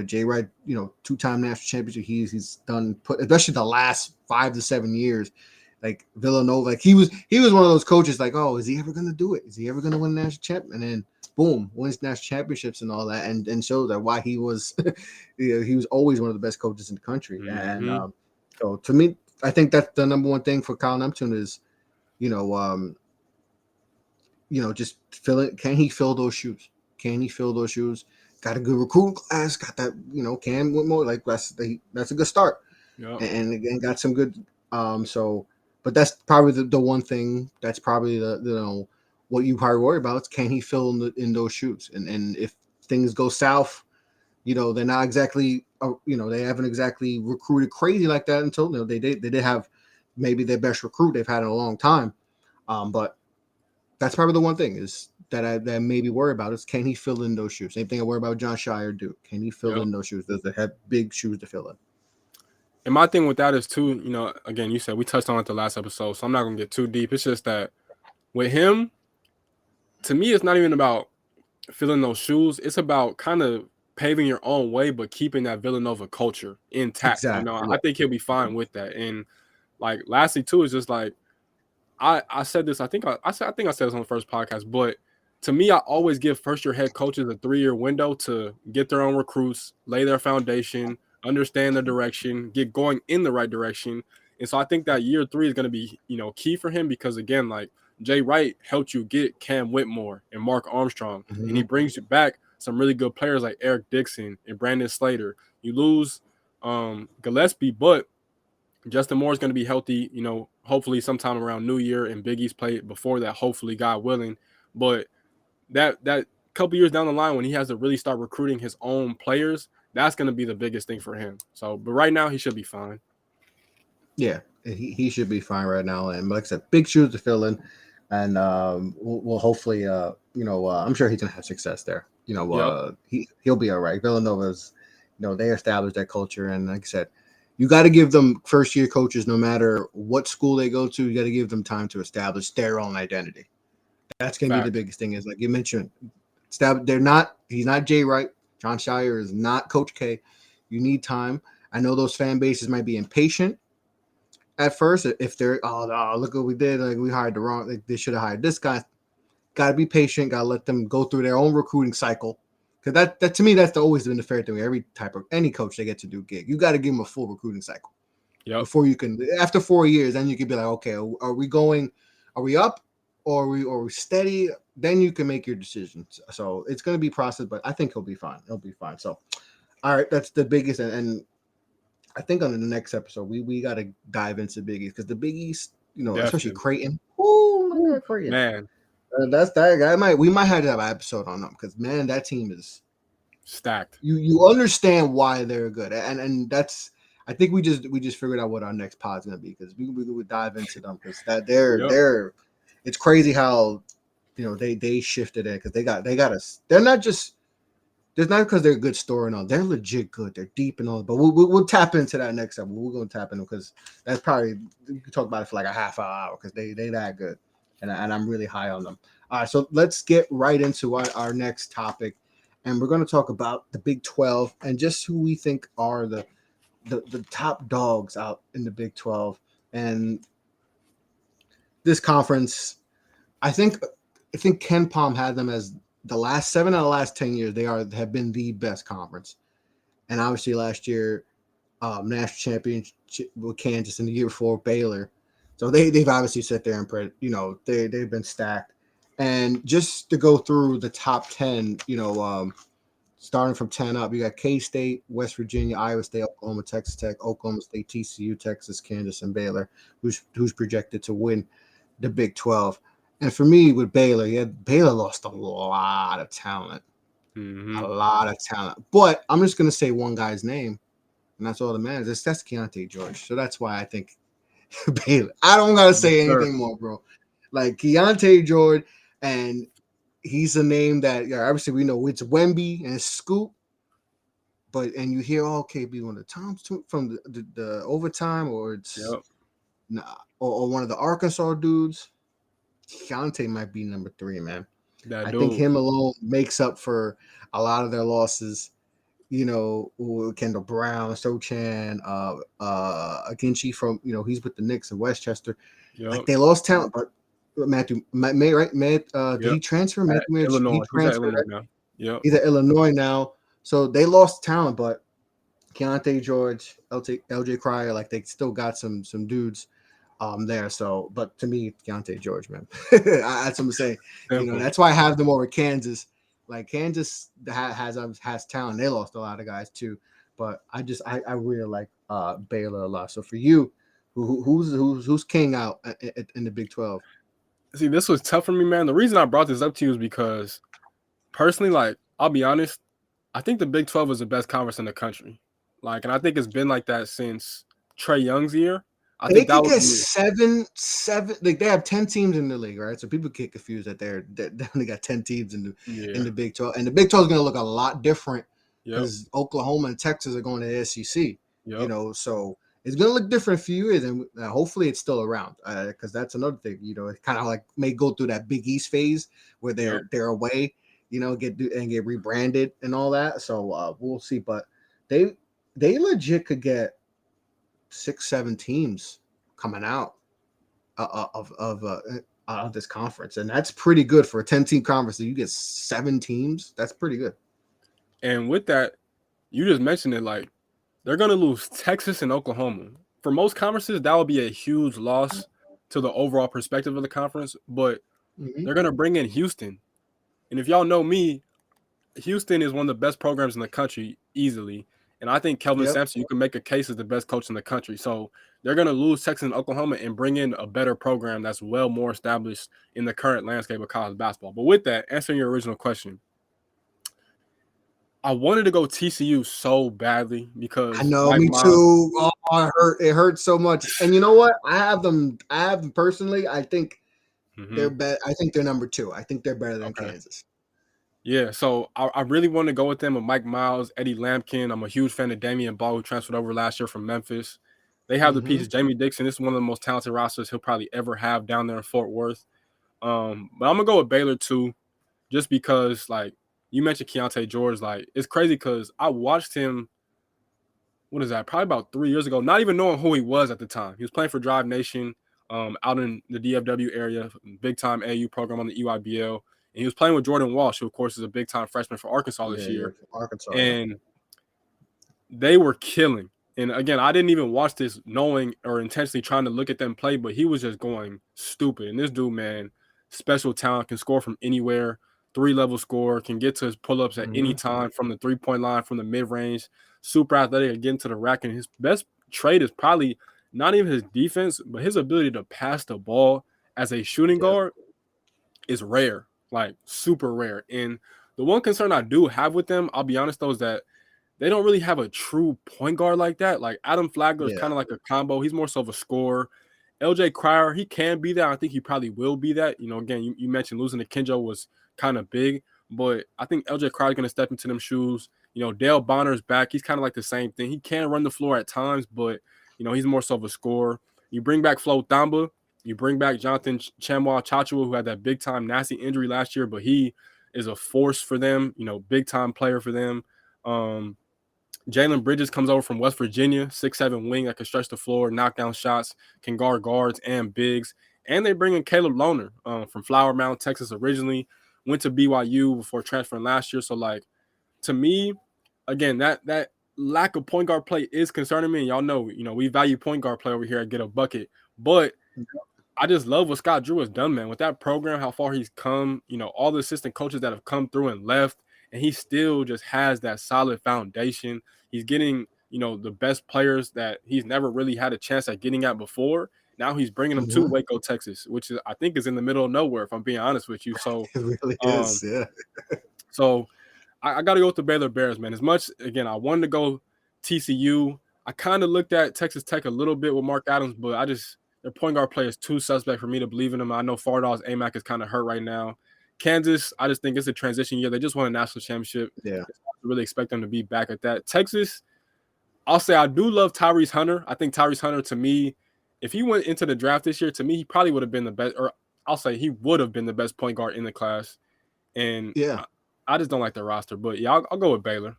Jay Wright, 2-time national championship. He's done especially the last 5 to 7 years. Like Villanova, like he was one of those coaches. Like, oh, is he ever gonna do it? Is he ever gonna win a national champ? And then boom, wins national championships and all that, and shows that why he was, he was always one of the best coaches in the country. Mm-hmm. And so to me, I think that's the number one thing for Kyle Neptune is, just fill it. Can he fill those shoes? Can he fill those shoes? Got a good recruiting class. Got that, can win more. Like that's a good start. Yep. And got some good. But that's probably the one thing. That's probably the what you probably worry about is can he fill in those shoes? And if things go south, they're not exactly. They haven't exactly recruited crazy like that until they did have maybe their best recruit they've had in a long time. But that's probably the one thing is that I maybe worry about is can he fill in those shoes? Same thing I worry about John Shire do. Can he fill in those shoes? Does they have big shoes to fill in? And my thing with that is too, again, you said we touched on it the last episode, so I'm not gonna get too deep. It's just that with him, to me, it's not even about filling those shoes. It's about kind of paving your own way, but keeping that Villanova culture intact. Exactly. I think he'll be fine with that. And like lastly too is just like I said this. I think I said this on the first podcast, but to me, I always give first-year head coaches a 3-year window to get their own recruits, lay their foundation, understand the direction, get going in the right direction. And so I think that year 3 is going to be, key for him because again, like Jay Wright helped you get Cam Whitmore and Mark Armstrong, and he brings you back some really good players like Eric Dixon and Brandon Slater. You lose Gillespie, but Justin Moore is going to be healthy, hopefully sometime around New Year, and Big East play before that, hopefully, God willing. But that couple years down the line when he has to really start recruiting his own players, that's going to be the biggest thing for him. So, but right now he should be fine. Yeah, he should be fine right now. And like I said, big shoes to fill in, and we'll hopefully, I'm sure he's gonna have success there. He'll be all right. Villanova's, they established that culture, and like I said, you got to give them first-year coaches, no matter what school they go to. You got to give them time to establish their own identity. That's going to be the biggest thing. Is like you mentioned, he's not Jay Wright. John Shire is not Coach K. You need time. I know those fan bases might be impatient at first. If they're, oh, look what we did. Like we hired the wrong. Like, they should have hired this guy. Got to be patient. Got to let them go through their own recruiting cycle. Because that to me, that's always been the fair thing. Any coach they get to do gig, you got to give them a full recruiting cycle. Before you can, after 4 years, then you can be like, okay, are we up? Or are we steady? Then you can make your decisions. So it's going to be processed, but I think he'll be fine. He'll be fine. So, all right, that's the biggest. And I think on the next episode, we got to dive into Big East because the Big East, especially Creighton. Oh my God, Creighton, man. That's that guy. We might have to have an episode on them because man, that team is stacked. You understand why they're good, and that's. I think we just figured out what our next pod's gonna be because we would dive into them because that they're. It's crazy how, they shifted it because they got us. They're not just Just not because they're a good story and all. They're legit good. They're deep and all. But we'll tap into that next episode. We're gonna tap into because that's probably you can talk about it for like a half hour because they that good, and I'm really high on them. All right, so let's get right into our next topic, and we're gonna talk about the Big 12 and just who we think are the top dogs out in the Big 12 and this conference. I think Ken Palm had them as the last 7 out of the last 10 years. They have been the best conference, and obviously last year, national championship with Kansas, and the year before Baylor. So they've obviously sat there and they've been stacked. And just to go through the top 10, starting from 10 up, you got K State, West Virginia, Iowa State, Oklahoma, Texas Tech, Oklahoma State, TCU, Texas, Kansas, and Baylor, who's projected to win the Big 12. And for me, with Baylor, Baylor lost a lot of talent. A lot of talent. But I'm just going to say one guy's name, and that's all that matters. That's Keontae George. So that's why I think Baylor. I don't got to say anything more, bro. Like Keontae George, and he's a name that, obviously we know it's Wemby and Scoop. And you hear, okay, be one of the Toms from the overtime, or it's or one of the Arkansas dudes. Keontae might be number 3, man. I think him alone makes up for a lot of their losses. Kendall Brown, Sochan, Akinci from, he's with the Knicks in Westchester. Yep. Like they lost talent, but Matthew May, right? Did he transfer? Illinois. He transferred. Illinois now. Yep. He's at Illinois now. So they lost talent, but Keontae George, LJ Cryer, like they still got some dudes there. So, but to me, Keontae George, man. That's what I'm saying. That's why I have them over Kansas. Like Kansas has talent. They lost a lot of guys too, but I really like Baylor a lot. So for you, who's king out in the Big 12? See, this was tough for me, man. The reason I brought this up to you is because personally, like, I'll be honest, I think the Big 12 is the best conference in the country. Like, and I think it's been like that since Trae Young's year. I think that was seven. Like they have 10 teams in the league, right? So people get confused that they only got 10 teams in the Big 12, and the Big 12 is going to look a lot different because Oklahoma and Texas are going to the SEC. So it's going to look different for you, and hopefully it's still around because that's another thing. It kind of like may go through that Big East phase where they're away, get rebranded and all that. So we'll see, but they legit could get 6-7 teams coming out of this conference, and that's pretty good for a 10-team conference. So you get 7 teams, that's pretty good. And with that, you just mentioned it, like they're going to lose Texas and Oklahoma. For most conferences, that would be a huge loss to the overall perspective of the conference, but they're going to bring in Houston. And if y'all know me, Houston is one of the best programs in the country easily. And I think Kelvin Sampson, you can make a case as the best coach in the country. So they're going to lose Texas and Oklahoma and bring in a better program that's well more established in the current landscape of college basketball. But with that, answering your original question, I wanted to go TCU so badly because I know, me too. Oh, it hurts so much. And you know what? I have them personally. I think they're better. I think they're number 2. I think they're better than Kansas. Yeah, so I really want to go with them with Mike Miles, Eddie Lampkin. I'm a huge fan of Damian Ball, who transferred over last year from Memphis. They have the pieces. Jamie Dixon, this is one of the most talented rosters he'll probably ever have down there in Fort Worth. But I'm going to go with Baylor too, just because, like, you mentioned Keontae George. Like, it's crazy because I watched him, what is that, probably about 3 years ago, not even knowing who he was at the time. He was playing for Drive Nation out in the DFW area, big-time AU program on the EYBL. And he was playing with Jordan Walsh, who, of course, is a big-time freshman for Arkansas this year. And they were killing. And, again, I didn't even watch this knowing or intentionally trying to look at them play, but he was just going stupid. And this dude, man, special talent, can score from anywhere, 3-level scorer, can get to his pull-ups at any time from the three-point line, from the mid-range, super athletic, getting to the rack. And his best trait is probably not even his defense, but his ability to pass the ball as a shooting guard is rare. Like, super rare. And the one concern I do have with them, I'll be honest, though, is that they don't really have a true point guard like that. Like, Adam Flagler is kind of like a combo. He's more so of a scorer. LJ Cryer, he can be that. I think he probably will be that. Again, you mentioned losing to Kenjo was kind of big. but I think LJ Crowder's going to step into them shoes. Dale Bonner's back. He's kind of like the same thing. He can run the floor at times, but he's more so of a scorer. You bring back Flo Thamba. You bring back Jonathan Chamwa Chachua, who had that big time nasty injury last year, but he is a force for them. Big time player for them. Jalen Bridges comes over from West Virginia, 6'7" wing that can stretch the floor, knock down shots, can guard guards and bigs. And they bring in Caleb Lohner from Flower Mound, Texas originally, went to BYU before transferring last year. So, to me, again, that lack of point guard play is concerning me. And y'all know, we value point guard play over here at Get a Bucket. But I just love what Scott Drew has done, man. With that program, how far he's come, all the assistant coaches that have come through and left, and he still just has that solid foundation. He's getting, the best players that he's never really had a chance at getting at before. Now he's bringing them to Waco, Texas, which I think is in the middle of nowhere, if I'm being honest with you. So it really is, yeah. So I got to go with the Baylor Bears, man. As much, again, I wanted to go TCU. I kind of looked at Texas Tech a little bit with Mark Adams, but their point guard play is too suspect for me to believe in them. I know Fardall's AMAC is kind of hurt right now. Kansas, I just think it's a transition year. They just won a national championship. Yeah. I really expect them to be back at that. Texas, I'll say I do love Tyrese Hunter. I think Tyrese Hunter, to me, if he went into the draft this year, to me, he probably would have been the best, or I'll say he would have been the best point guard in the class. And yeah, I just don't like the roster. But, yeah, I'll go with Baylor.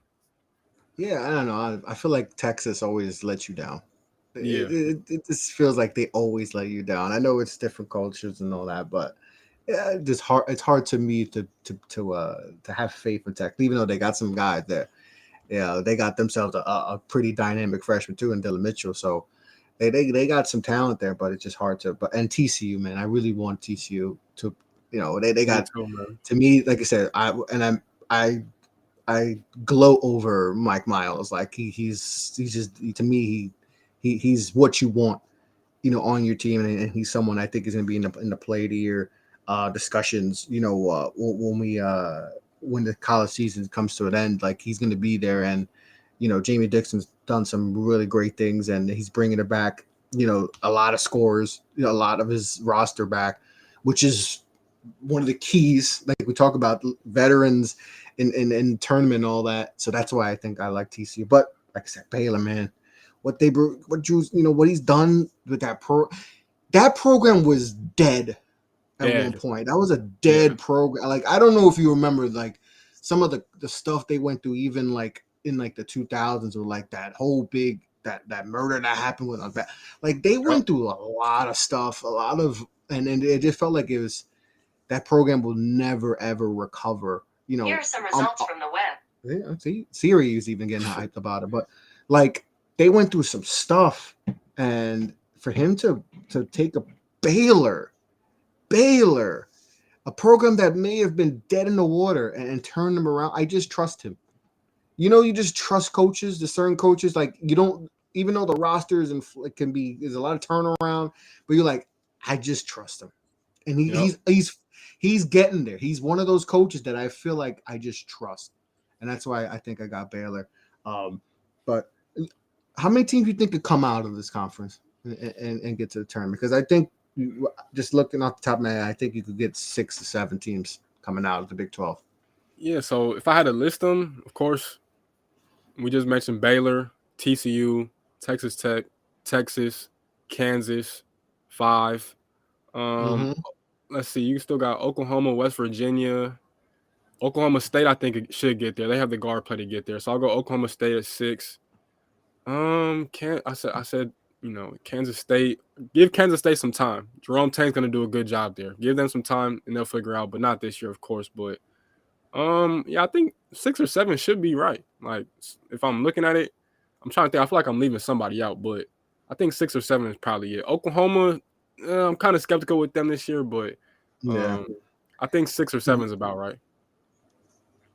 Yeah, I don't know. I feel like Texas always lets you down. Yeah. It just feels like they always let you down. I know it's different cultures and all that, but yeah, it's hard to me to have faith in Tech, even though they got some guys there. Yeah, they got themselves a pretty dynamic freshman too in Dylan Mitchell. So they got some talent there, but it's just hard to. But and TCU, man, I really want TCU to. They got to me, like I said, I gloat over Mike Miles. Like he's just, to me, he's what you want, on your team, and he's someone I think is going to be in the play of the year discussions. When the college season comes to an end, like he's going to be there. And Jamie Dixon's done some really great things, and he's bringing it back. A lot of scores, a lot of his roster back, which is one of the keys. Like we talk about veterans in tournament and all that. So that's why I think I like TCU. But like I said, Baylor, man, what he's done with that program was dead at one point. That was a dead program. Like, I don't know if you remember, like some of the stuff they went through, even like in like the 2000s, or like that whole big that murder that happened with us. Like they went through a lot of stuff, and it just felt like it was that program will never ever recover. Here are some results from the web. Yeah, see, Siri is even getting hyped about it, but like they went through some stuff, and for him to take a Baylor, a program that may have been dead in the water, and turn them around, I just trust him. You just trust coaches, the certain coaches, like you don't, even though the rosters and it can be, there's a lot of turnaround, but you're like, I just trust him, and he's getting there. He's one of those coaches that I feel like I just trust, and that's why I think I got Baylor. But how many teams do you think could come out of this conference and get to the tournament? Because I think, just looking off the top of my head, I think you could get 6 to 7 teams coming out of the Big 12. Yeah, so if I had to list them, of course, we just mentioned Baylor, TCU, Texas Tech, Texas, Kansas, 5. Let's see, you still got Oklahoma, West Virginia. Oklahoma State, I think it should get there. They have the guard play to get there. So I'll go Oklahoma State at 6. I said, Kansas State. Give Kansas State some time. Jerome Tang's gonna do a good job there. Give them some time and they'll figure out, but not this year, of course. But I think 6 or 7 should be right. Like, if I'm looking at it, I'm trying to think. I feel like I'm leaving somebody out, but I think 6 or 7 is probably it. Oklahoma, I'm kind of skeptical with them this year, but I think 6 or 7 is about right.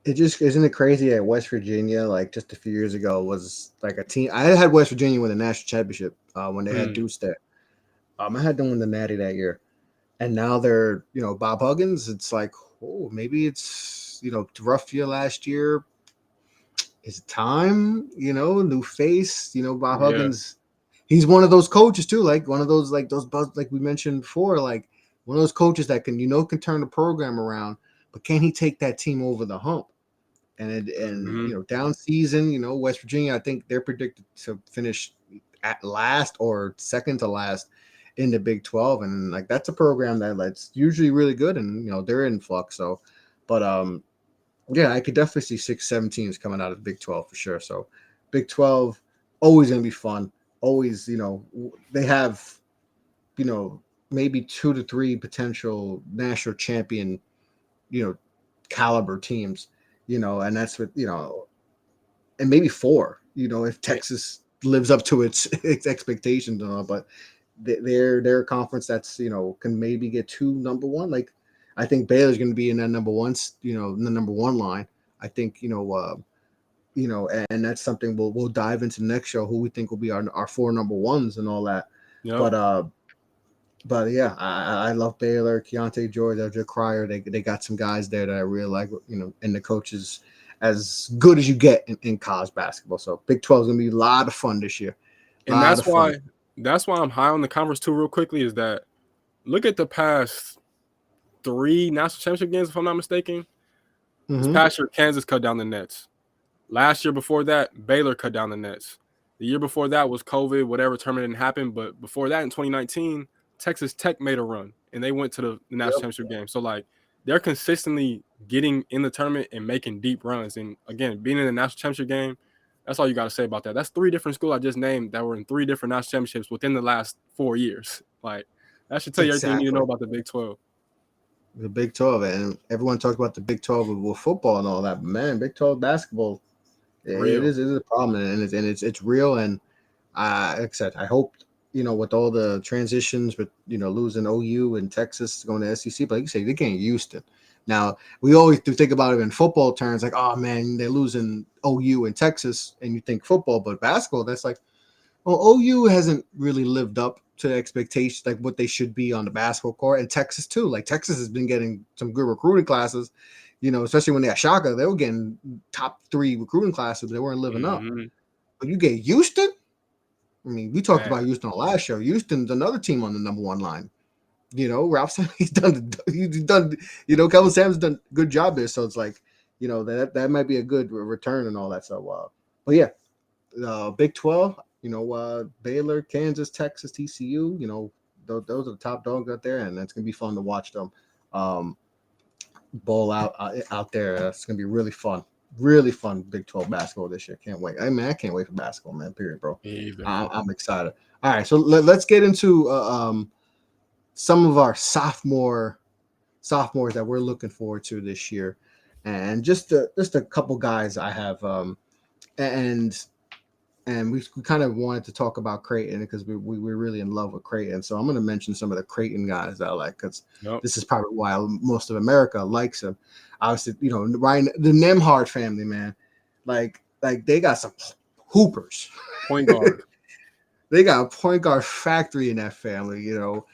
It just, isn't it crazy that West Virginia, like just a few years ago, was like a team. I had West Virginia win the national championship when they had Deuce there. I had them win the Natty that year, and now they're, Bob Huggins. It's like, oh, maybe it's, rough year last year. Is it time? New face. Bob Huggins. He's one of those coaches too, like one of those, like those buzz, like we mentioned before, like one of those coaches that can turn the program around. but can he take that team over the hump? And you know, down season, you know, West Virginia, I think they're predicted to finish at last or second to last in the Big 12, and like that's a program that's usually really good, and you know they're in flux. So, but yeah, I could definitely see 6, 7 teams coming out of the Big 12 for sure. So, Big 12 always gonna be fun. Always, you know, they have, you know, maybe 2 to 3 potential national champion, you know, caliber teams, you know, and that's what, you know, and maybe 4, you know, if Texas lives up to its expectations and all, but they're a conference that's, you know, can maybe get 2 number 1. Like I think Baylor's going to be in that number 1, you know, in the number 1 line. I think, you know, and that's something we'll dive into the next show, who we think will be our 4 number 1s and all that. Yep. But yeah, I love Baylor, Keontae George, Elder Cryer. They got some guys there that I really like, you know, and the coaches as good as you get in college basketball. So Big 12 is gonna be a lot of fun this year. And that's why I'm high on the conference too. Real quickly, is that look at the past 3 national championship games, if I'm not mistaken. This past year, Kansas cut down the nets. Last year before that, Baylor cut down the nets. The year before that was COVID, whatever tournament didn't happen. But before that, in 2019, Texas Tech made a run, and they went to the national championship game. So, like, they're consistently getting in the tournament and making deep runs. And, again, being in the national championship game, that's all you got to say about that. That's 3 different schools I just named that were in 3 different national championships within the last 4 years. Like, that should tell you everything you need to know about the Big 12. The Big 12, and everyone talks about the Big 12 with football and all that. But, man, Big 12 basketball, it is a problem, and it's real. And like I said, I hope, you know, with all the transitions, with, you know, losing OU and Texas going to SEC, but like you say, they're getting Houston. Now, we always do think about it in football terms, like, oh man, they're losing OU and Texas, and you think football, but basketball, that's like, well, OU hasn't really lived up to expectations, like what they should be on the basketball court, and Texas too. Like Texas has been getting some good recruiting classes, you know, especially when they had Shaka, they were getting top 3 recruiting classes, but they weren't living up. But you get Houston. I mean, we talked about Houston on the last show. Houston's another team on the number 1 line. You know, Ralph Sampson, he's done, you know, Kelvin Sampson's done a good job there. So it's like, you know, that might be a good return and all that. So, but yeah, Big 12, you know, Baylor, Kansas, Texas, TCU, you know, those are the top dogs out there, and it's going to be fun to watch them ball out there. It's going to be really fun. Really fun Big 12 basketball this year. Can't wait. I can't wait for basketball, man. Period, bro. I'm excited. All right, so let's get into some of our sophomores that we're looking forward to this year, and just a couple guys I have, and we kind of wanted to talk about Creighton because we're really in love with Creighton. So I'm going to mention some of the Creighton guys that I like, because this is probably why most of America likes them. Obviously, you know, Ryan, the Nembhard family, man, like they got some hoopers. Point guard. They got a point guard factory in that family, you know,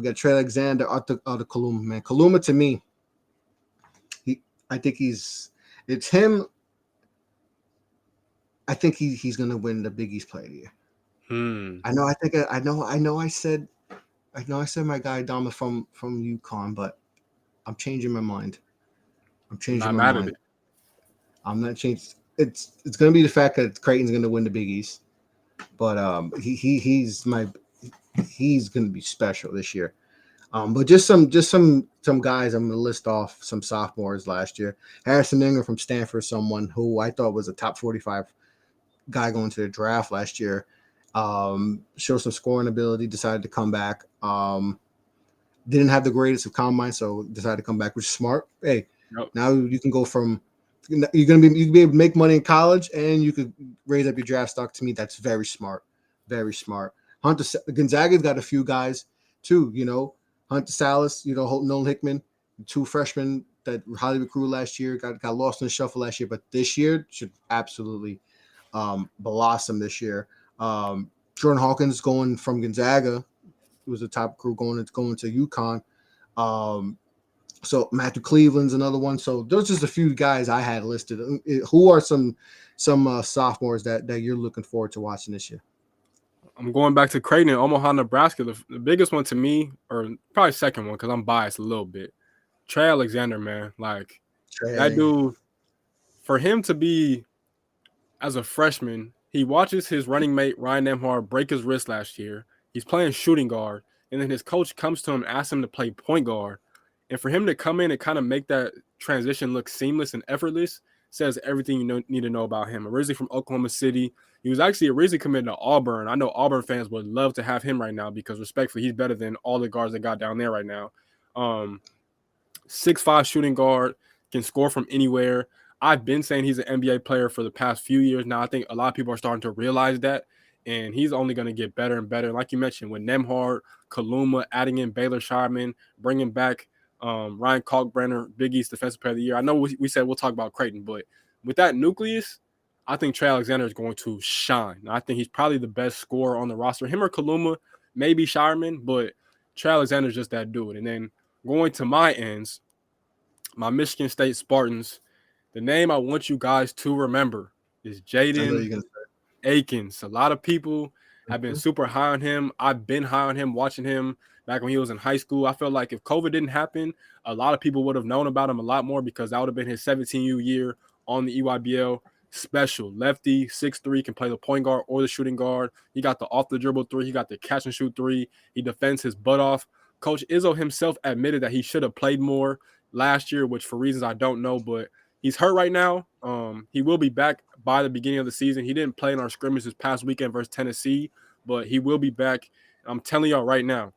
got Trey Alexander out the Kaluma, man. Kaluma, to me, I think it's him. I think he's gonna win the Big East Player of the Year. I know. I said my guy Dama from UConn, but I'm changing my mind. I'm not changing. It's gonna be the fact that Creighton's gonna win the Big East, but he's gonna be special this year. But just some guys I'm gonna list off, some sophomores last year. Harrison Ingram from Stanford, someone who I thought was a top 45 guy going to the draft last year. Showed some scoring ability, decided to come back. Didn't have the greatest of combine, so decided to come back, which is smart. Hey, now you can go from you can be able to make money in college, and you could raise up your draft stock. To me, that's very smart, very smart. Gonzaga's got a few guys too, you know. Hunter Salas, you know, Nolan Hickman, 2 freshmen that highly recruited last year, got lost in the shuffle last year, but this year should absolutely blossom this year. Jordan Hawkins going from Gonzaga, who was a top recruit going to UConn. So Matthew Cleveland's another one. So those are just a few guys I had listed. Who are some sophomores that you're looking forward to watching this year? I'm going back to Creighton, Omaha, Nebraska. The biggest one to me, or probably second one, because I'm biased a little bit. Trey Alexander, man, like that Trey. dude, for him to be as a freshman, he watches his running mate Ryan Nembhard break his wrist last year. He's playing shooting guard, and then his coach comes to him and asks him to play point guard. And for him to come in and kind of make that transition look seamless and effortless says everything you need to know about him. Originally from Oklahoma City, he was actually originally committed to Auburn. I know Auburn fans would love to have him right now because respectfully, he's better than all the guards they got down there right now. 6'5" shooting guard, can score from anywhere. I've been saying he's an NBA player for the past few years now. I think a lot of people are starting to realize that, and he's only going to get better and better. Like you mentioned, with Nembhard, Kaluma, adding in Baylor Sharman, bringing back Ryan Kalkbrenner, Big East Defensive Player of the Year. I know we said we'll talk about Creighton, but with that nucleus, I think Trey Alexander is going to shine. I think he's probably the best scorer on the roster. Him or Kaluma, maybe Sharman, but Trey Alexander is just that dude. And then going to my ends, my Michigan State Spartans, the name I want you guys to remember is Jaden Akins. A lot of people have been super high on him. I've been high on him, watching him back when he was in high school. I feel like if COVID didn't happen, a lot of people would have known about him a lot more because that would have been his 17U year on the EYBL. Special lefty, 6'3", can play the point guard or the shooting guard. He got the off the dribble three. He got the catch and shoot three. He defends his butt off. Coach Izzo himself admitted that he should have played more last year, which for reasons I don't know, but he's hurt right now. He will be back by the beginning of the season. He didn't play in our scrimmage this past weekend versus Tennessee, but he will be back. I'm telling y'all right now,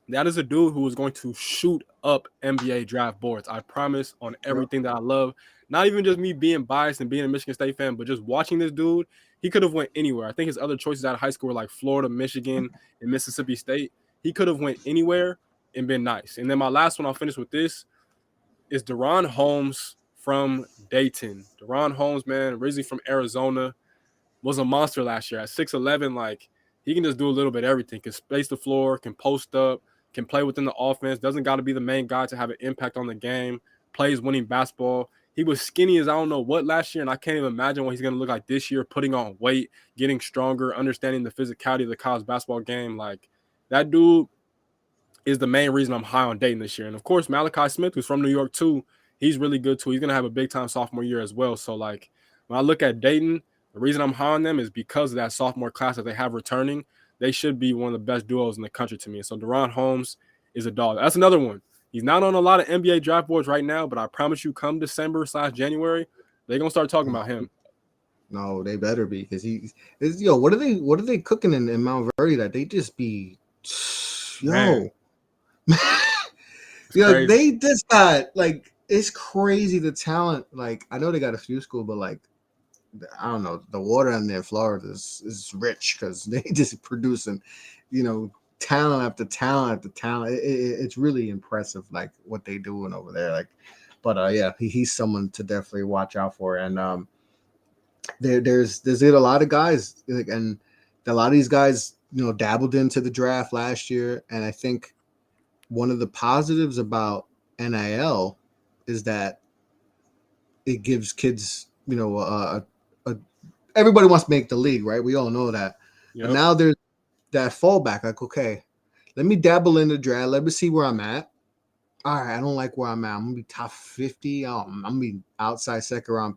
that is a dude who is going to shoot up NBA draft boards. I promise, on everything that I love. Not even just me being biased and being a Michigan State fan, but just watching this dude. He could have went anywhere. I think his other choices out of high school were like Florida, Michigan, and Mississippi State. He could have went anywhere and been nice. And then my last one, I'll finish with this, is Deron Holmes from Dayton. Deron Holmes, man, originally from Arizona, was a monster last year. At 6'11", like, he can just do a little bit of everything. Can space the floor, can post up, can play within the offense, doesn't got to be the main guy to have an impact on the game, plays winning basketball. He was skinny as I don't know what last year, and I can't even imagine what he's going to look like this year, putting on weight, getting stronger, understanding the physicality of the college basketball game. Like, that dude is the main reason I'm high on Dayton this year. And, of course, Malachi Smith, who's from New York, too, he's really good, too. He's going to have a big-time sophomore year as well. So, like, when I look at Dayton, the reason I'm high on them is because of that sophomore class that they have returning. They should be one of the best duos in the country to me. So Deron Holmes is a dog. That's another one. He's not on a lot of NBA draft boards right now, but I promise you, come December/January, they're gonna start talking about him. No, they better be, because he is. Yo, what are they cooking in Mount Verdi that they just be? Yo, yo, they just got, like, it's crazy the talent. Like, I know they got a few schools, but like, I don't know, the water in there in Florida is rich because they just producing, talent after talent after talent. It's really impressive, like, what they doing over there. Like, but yeah, he's someone to definitely watch out for. And there's a lot of guys, like, and a lot of these guys, dabbled into the draft last year. And I think one of the positives about NIL is that it gives kids, everybody wants to make the league, right? We all know that. Yep. But now there's that fallback. Like, okay, let me dabble in the draft. Let me see where I'm at. All right, I don't like where I'm at. I'm going to be top 50. I'm going to be outside second round.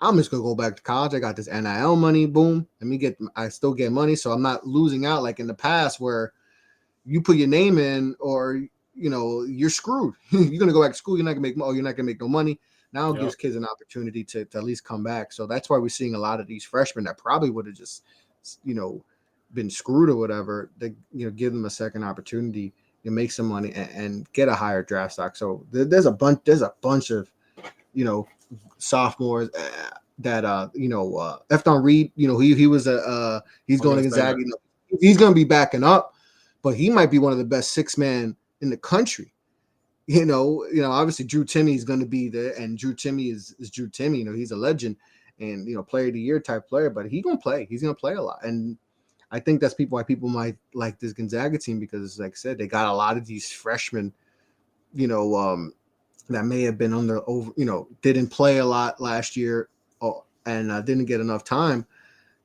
I'm just going to go back to college. I got this NIL money. Boom. I still get money. So I'm not losing out like in the past where you put your name in or, you're screwed. You're going to go back to school. You're not going to make no money. Now it gives kids an opportunity to at least come back. So that's why we're seeing a lot of these freshmen that probably would have just, been screwed or whatever. They, give them a second opportunity to make some money and get a higher draft stock. So there's a bunch of, sophomores that Efton Reed, he was he's going to Gonzaga. He's going to be backing up, but he might be one of the best 6-man in the country. Obviously Drew Timme is going to be there, and Drew Timme is Drew Timme. He's a legend and, player of the year type player, but he's going to play. He's going to play a lot. And I think that's why people might like this Gonzaga team, because, like I said, they got a lot of these freshmen, that may have been didn't play a lot last year and didn't get enough time,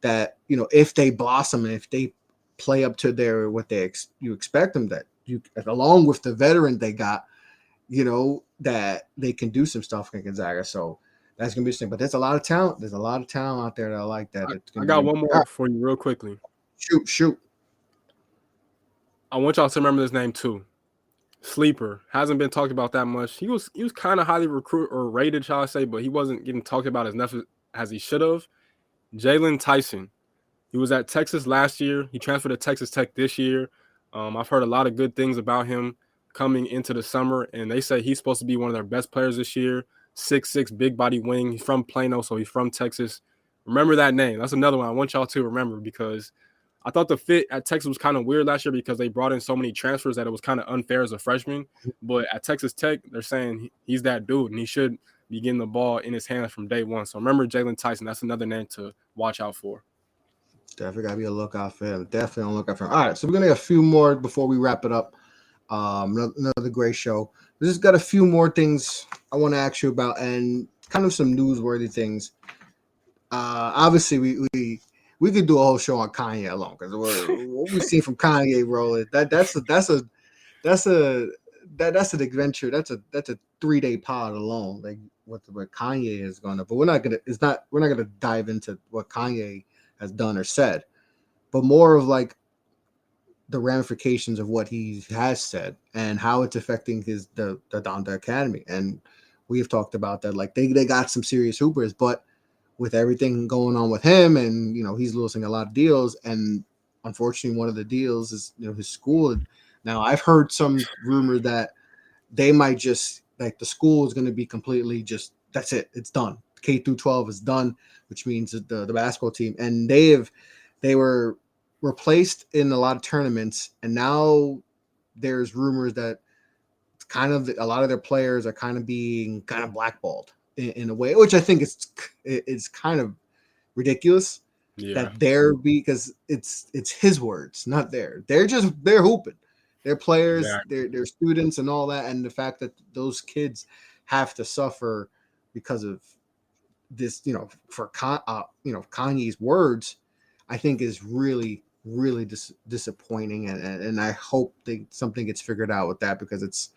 that, if they blossom and if they play up to what you expect them, that you, along with the veteran they got, that they can do some stuff in Gonzaga. So that's gonna be interesting. But there's a lot of talent. There's a lot of talent out there that I like that. I got one more for you real quickly. Shoot. I want y'all to remember this name too. Sleeper hasn't been talked about that much. He was kind of highly recruited or rated, shall I say, but he wasn't getting talked about as enough as he should have. Jalen Tyson. He was at Texas last year. He transferred to Texas Tech this year. I've heard a lot of good things about him coming into the summer, and they say he's supposed to be one of their best players this year. 6'6", big body wing. He's from Plano, so he's from Texas. Remember that name. That's another one I want y'all to remember because I thought the fit at Texas was kind of weird last year because they brought in so many transfers that it was kind of unfair as a freshman. But at Texas Tech, they're saying he's that dude, and he should be getting the ball in his hands from day one. So remember Jalen Tyson. That's another name to watch out for. Definitely got to be a lookout for him. Definitely on lookout for him. All right, so we're going to get a few more before we wrap it up. Another great show. We just got a few more things I want to ask you about and kind of some newsworthy things. Obviously, we could do a whole show on Kanye alone because what we've seen from Kanye, bro, that's an adventure. That's a 3-day pod alone. Like what Kanye is gonna. But we're not gonna dive into what Kanye has done or said, but more of like the ramifications of what he has said and how it's affecting the Donda Academy. And we've talked about that. Like they got some serious hoopers, but with everything going on with him and, he's losing a lot of deals. And unfortunately, one of the deals is, his school. Now I've heard some rumor that they might just like the school is going to be completely just, that's it. It's done. K through 12 is done, which means that the basketball team, and they were replaced in a lot of tournaments. And now there's rumors that it's kind of a lot of their players are kind of being blackballed in a way, which I think it's kind of ridiculous that because it's his words, not theirs. They're hooping. They're players, they're students and all that. And the fact that those kids have to suffer because of this, for Kanye's words, I think is really, really disappointing. And I hope something gets figured out with that because it's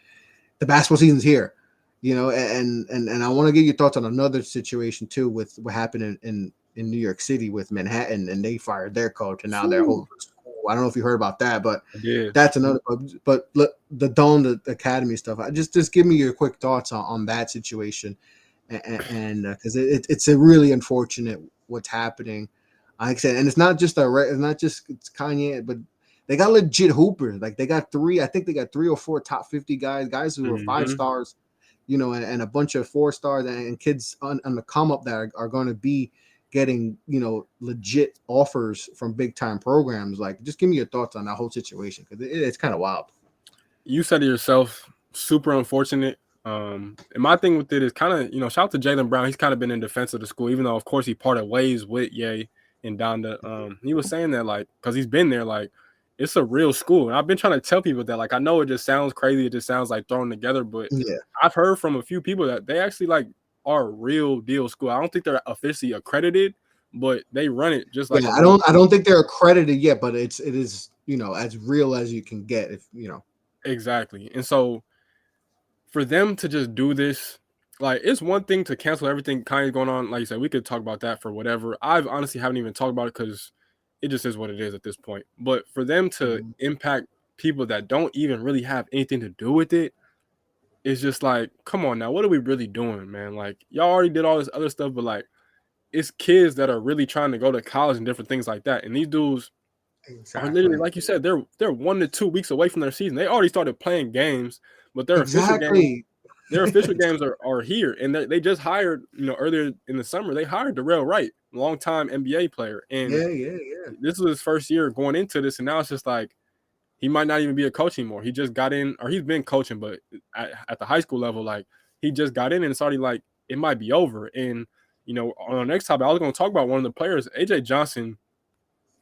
the basketball season's here, and I want to get your thoughts on another situation too with what happened in New York City with Manhatten, and they fired their coach and now their whole school. I don't know if you heard about that, but that's another. But look, the Donda Academy stuff. Just give me your quick thoughts on that situation, and because it's a really unfortunate what's happening. Like I said, and it's not just it's Kanye, but they got legit hoopers. Like they got three or four top 50 guys who are 5 stars, and a bunch of 4 stars and kids on the come up that are going to be getting, legit offers from big time programs. Like, just give me your thoughts on that whole situation because it's kind of wild. You said it yourself, super unfortunate. And my thing with it is kind of, shout out to Jaylen Brown. He's kind of been in defense of the school, even though, of course, he parted ways with Ye and Donda. He was saying that, like, because he's been there, like, it's a real school. And I've been trying to tell people that, like, I know it just sounds crazy. It just sounds like thrown together. But I've heard from a few people that they actually, like, are a real deal school. I don't think they're officially accredited, but they run it just like I don't think they're accredited yet, but it is, as real as you can get if Exactly. And so for them to just do this, like, it's one thing to cancel everything kind of going on. Like you said, we could talk about that for whatever. I've honestly haven't even talked about it because it just is what it is at this point. But for them to impact people that don't even really have anything to do with it, it's just like, come on now, what are we really doing, man? Like, y'all already did all this other stuff, but like, it's kids that are really trying to go to college and different things like that. And these dudes are literally, like you said, they're 1 to 2 weeks away from their season. They already started playing games, but their official games are here. And they just hired, earlier in the summer, they hired Darrell Wright, longtime NBA player. And this was his first year going into this, and now it's just like he might not even be a coach anymore. He just got in, or he's been coaching, but at the high school level, like he just got in, and it's already like it might be over. And on the next topic, I was going to talk about one of the players. AJ Johnson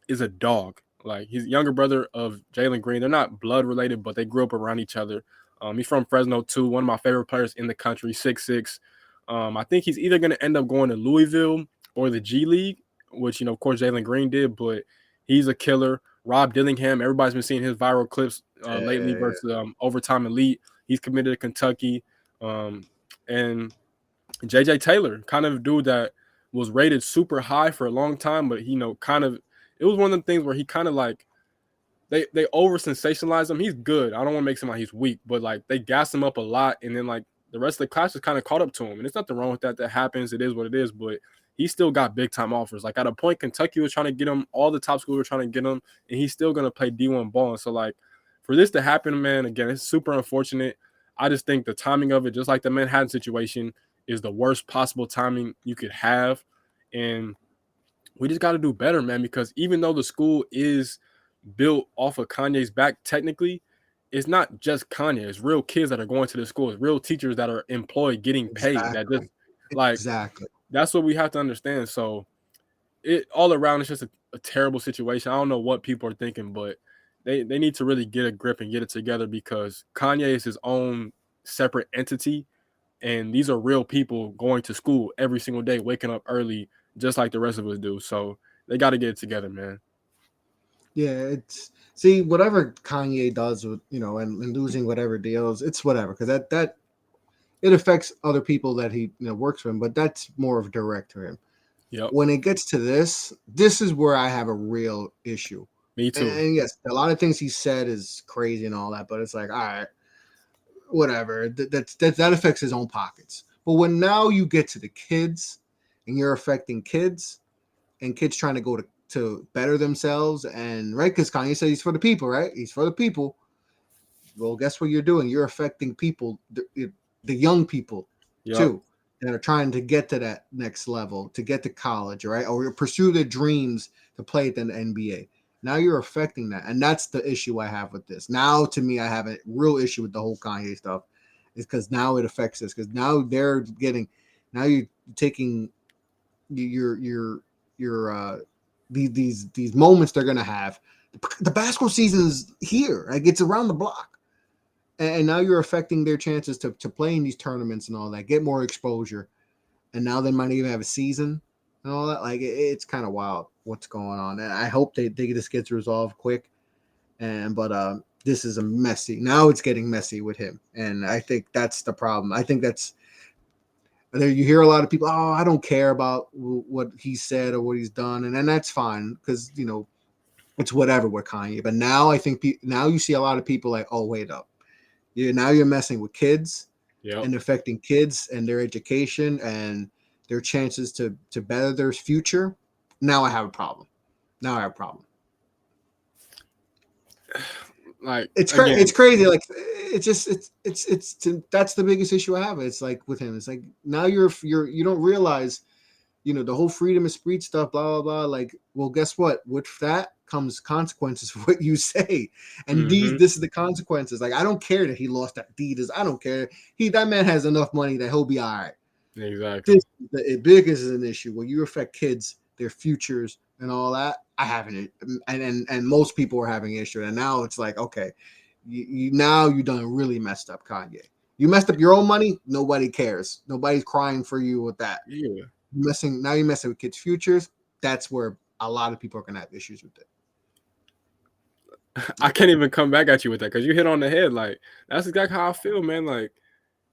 is a dog. Like, he's younger brother of Jalen Green. They're not blood related, but they grew up around each other. He's from Fresno too. One of my favorite players in the country, 6'6". I think he's either going to end up going to Louisville or the G League, which, of course, Jalen Green did, but he's a killer. Rob Dillingham, everybody's been seeing his viral clips lately versus Overtime Elite. He's committed to Kentucky. And JJ Taylor, kind of dude that was rated super high for a long time, but kind of it was one of the things where he kind of like they over sensationalize him. He's good. I don't want to make it seem like he's weak, but like they gas him up a lot, and then like the rest of the class is kind of caught up to him. And there's nothing wrong with that. That happens. It is what it is. But he still got big time offers. Like at a point, Kentucky was trying to get him. All the top schools were trying to get him, and he's still gonna play D1 ball. And so like for this to happen, man, again, it's super unfortunate. I just think the timing of it, just like the Manhattan situation, is the worst possible timing you could have. And we just got to do better, man, because even though the school is built off of Kanye's back, technically, it's not just Kanye. It's real kids that are going to the school. It's real teachers that are employed, getting paid. Exactly. That just like exactly. That's what we have to understand. So it all around, it's just a terrible situation. I don't know what people are thinking, but they need to really get a grip and get it together, because Kanye is his own separate entity. And these are real people going to school every single day, waking up early, just like the rest of us do. So they got to get it together, man. Yeah, see, whatever Kanye does with, and losing whatever deals, it's whatever, because that it affects other people that he works for him, but that's more of direct to him. Yep. When it gets to this is where I have a real issue. Me too. And yes, a lot of things he said is crazy and all that, but it's like, all right, whatever. That affects his own pockets. But when now you get to the kids, and you're affecting kids, and kids trying to go to better themselves, and right, because Kanye said he's for the people, right? He's for the people. Well, guess what you're doing? You're affecting people, the young people too, that are trying to get to that next level, to get to college, right? Or pursue their dreams to play at the NBA. Now you're affecting that. And that's the issue I have with this. Now, to me, I have a real issue with the whole Kanye stuff, is because now it affects us. Because now you're taking your these moments they're going to have. The basketball season is here. Like, it's around the block. And now you're affecting their chances to play in these tournaments and all that, get more exposure. And now they might even have a season and all that. Like, it's kind of wild what's going on. And I hope this gets resolved quick. But this is now it's getting messy with him. And I think that's the problem. I think you hear a lot of people, oh, I don't care about what he said or what he's done. And that's fine, because, it's whatever with Kanye. But now I think now you see a lot of people like, oh, wait up. Now you're messing with kids and affecting kids and their education and their chances to better their future. Now I have a problem. Like, it's crazy. Like, that's the biggest issue I have. It's like with him. It's like now you don't realize, the whole freedom of speech stuff, blah, blah, blah. Like, well, guess what? With that comes consequences for what you say. And this is the consequences. Like, I don't care that he lost Adidas. I don't care. That man has enough money that he'll be all right. Exactly. The biggest is an issue when you affect kids, their futures and all that. I haven't, and most people are having an issue. And now it's like, okay, you done really messed up, Kanye. You messed up your own money. Nobody cares. Nobody's crying for you with that. Yeah. You're messing with kids' futures. That's where a lot of people are gonna have issues with it. I can't even come back at you with that, because you hit on the head. Like, that's exactly how I feel, man. Like,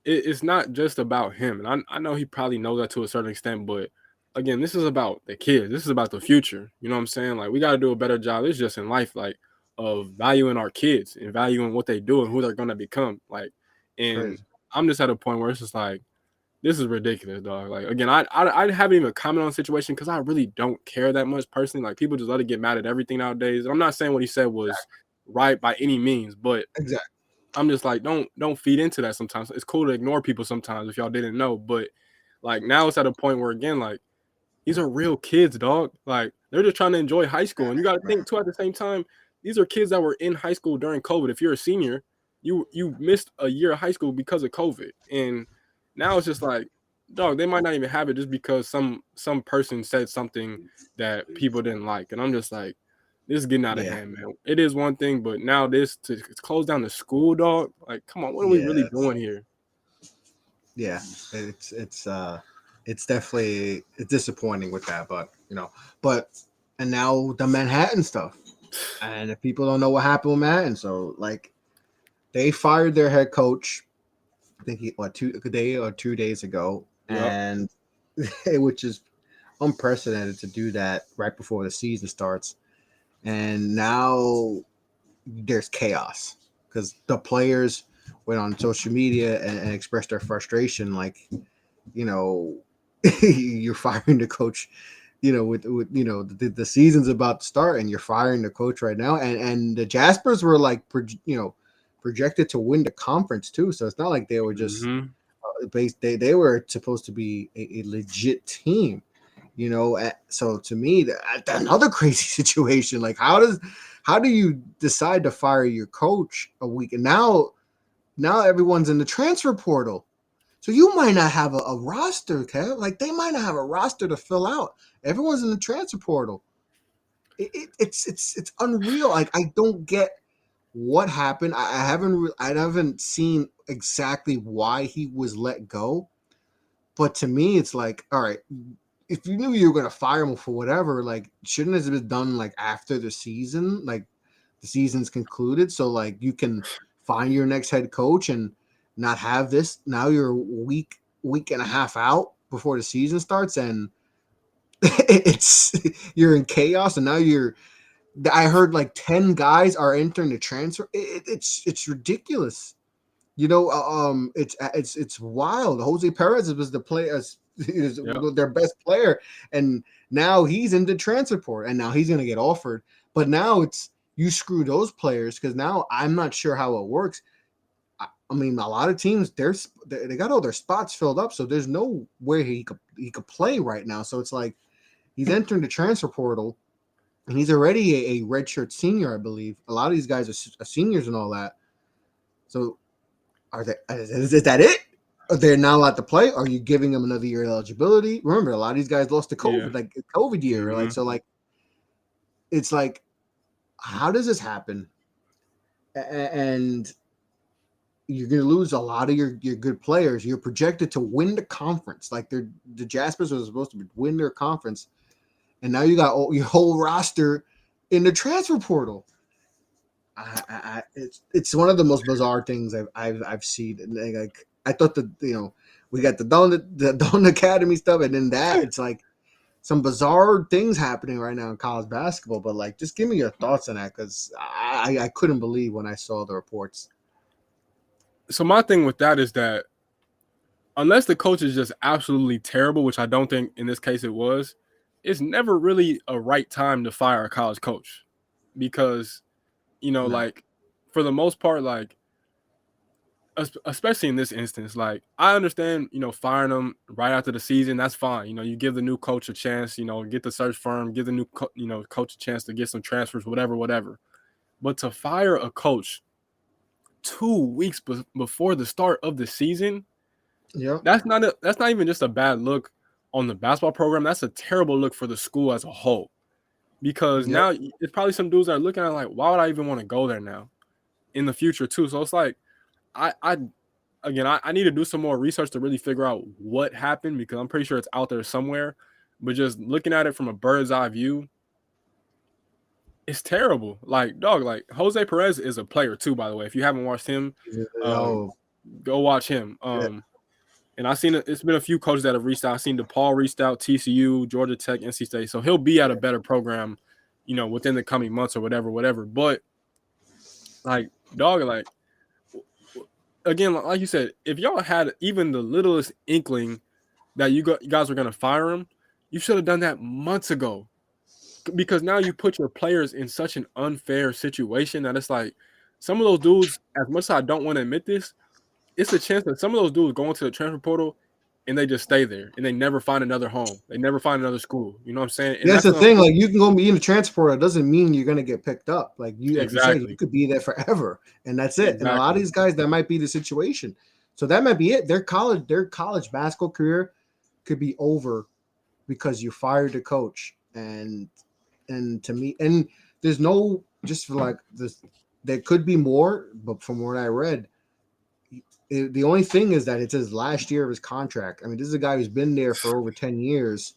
it's not just about him, and I know he probably knows that to a certain extent, but again, this is about the kids. This is about the future. You know what I'm saying? Like, we got to do a better job. It's just in life, like, of valuing our kids and valuing what they do and who they're gonna become. Like, and Crazy. I'm just at a point where it's just like, this is ridiculous, dog. Like, again, I haven't even commented on the situation because I really don't care that much personally. Like, people just let it get mad at everything nowadays. And I'm not saying what he said was right by any means, but exactly. I'm just like, don't feed into that sometimes. It's cool to ignore people sometimes if y'all didn't know. But like, now it's at a point where, again, like, these are real kids, dog. Like, they're just trying to enjoy high school. And you got to think too, at the same time, these are kids that were in high school during COVID. If you're a senior, you missed a year of high school because of COVID. And now it's just like, dog, they might not even have it just because some person said something that people didn't like. And I'm just like, this is getting out of hand, man. It is one thing, but now this to close down the school, dog. Like, come on, what are we really doing here? Yeah, it's definitely disappointing with that, but and now the Manhatten stuff, and if people don't know what happened with Manhatten, so like, they fired their head coach I think two days ago, Yep. and which is unprecedented to do that right before the season starts. And now there's chaos because the players went on social media and expressed their frustration, like, you know, you're firing the coach, with the season's about to start and you're firing the coach right now. And the Jaspers were like, projected to win the conference too. So it's not like they were just Mm-hmm. based. They were supposed to be a legit team, So to me, another crazy situation. Like, how do you decide to fire your coach a week? And now everyone's in the transfer portal. So you might not have a roster, Kev. Like, they might not have a roster to fill out. Everyone's in the transfer portal. It's unreal. Like, I don't get what happened. I haven't seen exactly why he was let go. But to me, it's like, all right, if you knew you were going to fire him for whatever, like, shouldn't it have been done like after the season, like the season's concluded, so like you can find your next head coach and not have this. Now you're a week and a half out before the season starts, and you're in chaos, and now I heard like 10 guys are entering the transfer. It's ridiculous. It's wild. Jose Perez was the player, is Yep. their best player, and now he's in the transfer portal, and now he's going to get offered. But now it's you screw those players because now I'm not sure how it works. I mean, a lot of teams they got all their spots filled up, so there's no way he could play right now. So it's like he's entering the transfer portal, and he's already a redshirt senior, I believe. A lot of these guys are seniors and all that. So is that it? They're not allowed to play? Are you giving them another year of eligibility? Remember, a lot of these guys lost to COVID, Yeah. like COVID year. Mm-hmm. Like, so like, it's like, how does this happen? And you're going to lose a lot of your good players. You're projected to win the conference. Like, the Jaspers were supposed to win their conference. And now you got your whole roster in the transfer portal. It's one of the most bizarre things I've seen. Like, I thought that we got the Donda Academy stuff, and then it's like some bizarre things happening right now in college basketball. But like, just give me your thoughts on that, because I couldn't believe when I saw the reports. So my thing with that is that unless the coach is just absolutely terrible, which I don't think in this case it was, it's never really a right time to fire a college coach, because like, for the most part, like, especially in this instance, like, I understand, firing them right after the season, that's fine. You give the new coach a chance, get the search firm, give the new coach a chance to get some transfers, whatever. But to fire a coach 2 weeks before the start of the season, yeah, that's not even just a bad look on the basketball program. That's a terrible look for the school as a whole, because now it's probably some dudes that are looking at it like, why would I even want to go there now in the future too? So it's like, I need to do some more research to really figure out what happened, because I'm pretty sure it's out there somewhere. But just looking at it from a bird's eye view, it's terrible. Like, dog, like, Jose Perez is a player too, by the way. If you haven't watched him, go watch him. And I've seen it's been a few coaches that have reached out. I've seen DePaul reached out, TCU, Georgia Tech, NC State. So he'll be at a better program, within the coming months or whatever. But like, dog, like, again, like you said, if y'all had even the littlest inkling that you guys were going to fire him, you should have done that months ago. Because now you put your players in such an unfair situation that it's like, some of those dudes, as much as I don't want to admit this, it's a chance that some of those dudes go into the transfer portal and they just stay there and they never find another home. They never find another school. You know what I'm saying? And that's the thing. Like, you can go be in the transfer portal. It doesn't mean you're going to get picked up. Like you said, you could be there forever, and that's it. Exactly. And a lot of these guys, that might be the situation. So that might be it. Their college basketball career could be over because you fired the coach. And to me, and there's no, just for like this, there could be more, but from what I read, the only thing is that it's his last year of his contract. I mean, this is a guy who's been there for over 10 years,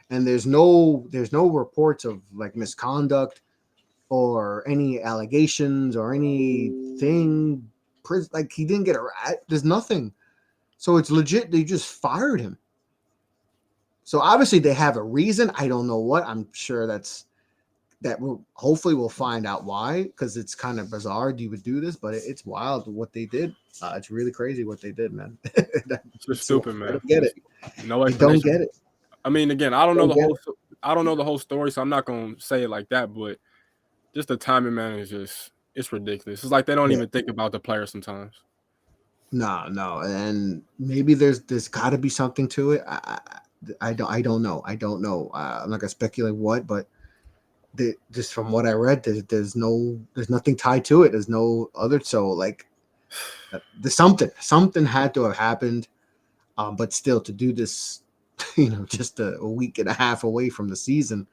and there's no reports of like misconduct or any allegations or anything. Like, he didn't get there's nothing. So it's legit. They just fired him. So obviously they have a reason. I don't know what. I'm sure hopefully we'll find out why, because it's kind of bizarre you would do this, but it's wild what they did. It's really crazy what they did, man. It's just stupid, man. I don't get it. No I don't explanation. get it. I mean, again, I don't know the whole story, so I'm not gonna say it like that. But just the timing, man, it's ridiculous. It's like they don't even think about the players sometimes. No, and maybe there's got to be something to it. I don't know. I'm not gonna speculate what, but just from what I read, there's nothing tied to it. There's no other. So like, there's something had to have happened. But still, to do this, just a week and a half away from the season,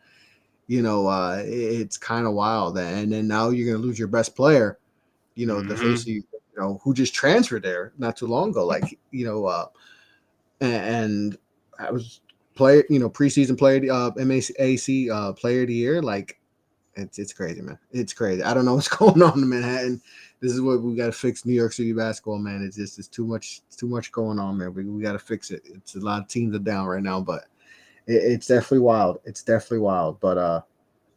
it's kind of wild. And then now you're gonna lose your best player. The face who just transferred there not too long ago. Like, and I was preseason player, MAC player of the year. Like, it's crazy, man. It's crazy. I don't know what's going on in Manhattan. This is what we got to fix. New York City basketball, man. It's too much going on, man. We got to fix it. It's a lot of teams are down right now, but it's definitely wild. It's definitely wild. But I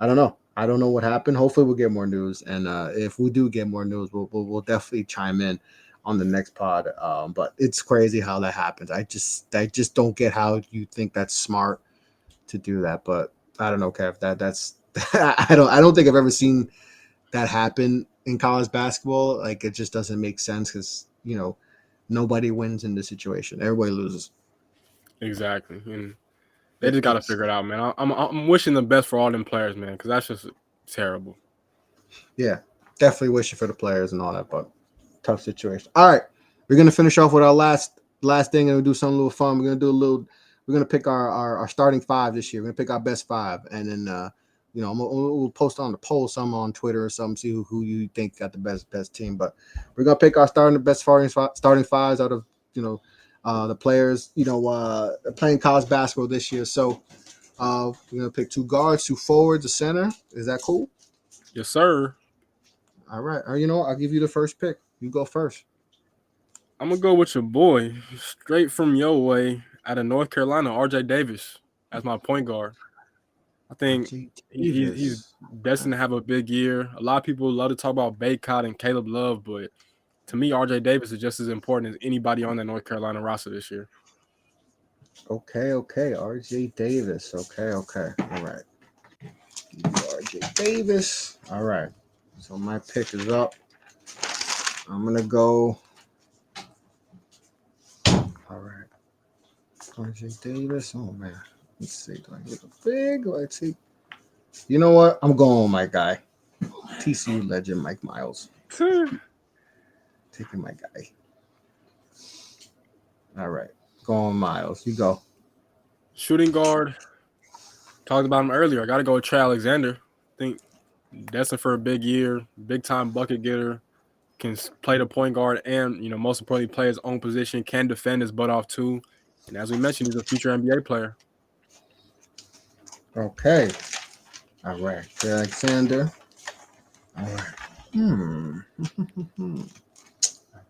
don't know. I don't know what happened. Hopefully we'll get more news, and if we do get more news, we'll definitely chime in on the next pod. But it's crazy how that happens. I just don't get how you think that's smart to do that. But I don't know, Kev. That's I don't think I've ever seen that happen in college basketball. Like, it just doesn't make sense because nobody wins in this situation. Everybody loses. Exactly, and they just got to figure it out, man. I'm wishing the best for all them players, man, because that's just terrible. Yeah, definitely wishing for the players and all that, but tough situation. All right, we're gonna finish off with our last thing, and we'll do something a little fun. We're gonna pick our starting five this year. We're gonna pick our best five, and then we'll post on the poll some on Twitter or something, see who you think got the best team. But we're gonna pick our starting fives out of the players playing college basketball this year. So we're gonna pick 2 guards, 2 forwards, a center. Is that cool? Yes, sir. All right. I'll give you the first pick. You go first. I'm gonna go with your boy, straight from your way, out of North Carolina, RJ Davis, as my point guard. I think he's destined to have a big year. A lot of people love to talk about Baycott and Caleb Love, but to me, RJ Davis is just as important as anybody on that North Carolina roster this year. Okay. RJ Davis. Okay. All right. RJ Davis. All right. So my pick is up. I'm gonna go. All right. RJ Davis. Oh man. Let's see. Do I get a big? Let's see. You know what? I'm going with my guy, TCU legend Mike Miles. Taking my guy. All right. Going Miles. You go. Shooting guard. Talked about him earlier. I got to go with Trey Alexander. I think destined for a big year, big time bucket getter, can play the point guard and, most importantly, play his own position, can defend his butt off too. And as we mentioned, he's a future NBA player. Okay. All right. Trey Alexander. All right. All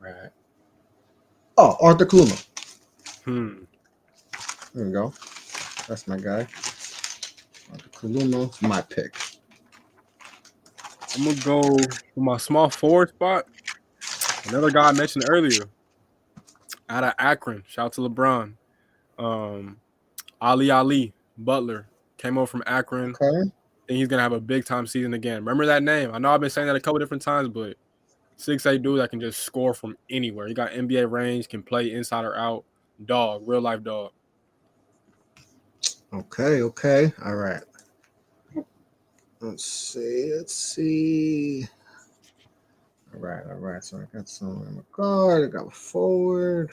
right. Oh, Arthur Kaluma. There we go. That's my guy. Arthur Kaluma, my pick. I'm going to go for my small forward spot. Another guy I mentioned earlier, out of Akron. Shout out to LeBron. Ali Butler came over from Akron. Okay. I think he's going to have a big-time season again. Remember that name? I know I've been saying that a couple different times, but 6'8" dude that can just score from anywhere. He got NBA range, can play inside or out. Dog, real-life dog. Okay. All right. Let's see. All right. So I got some in my guard. I got a forward.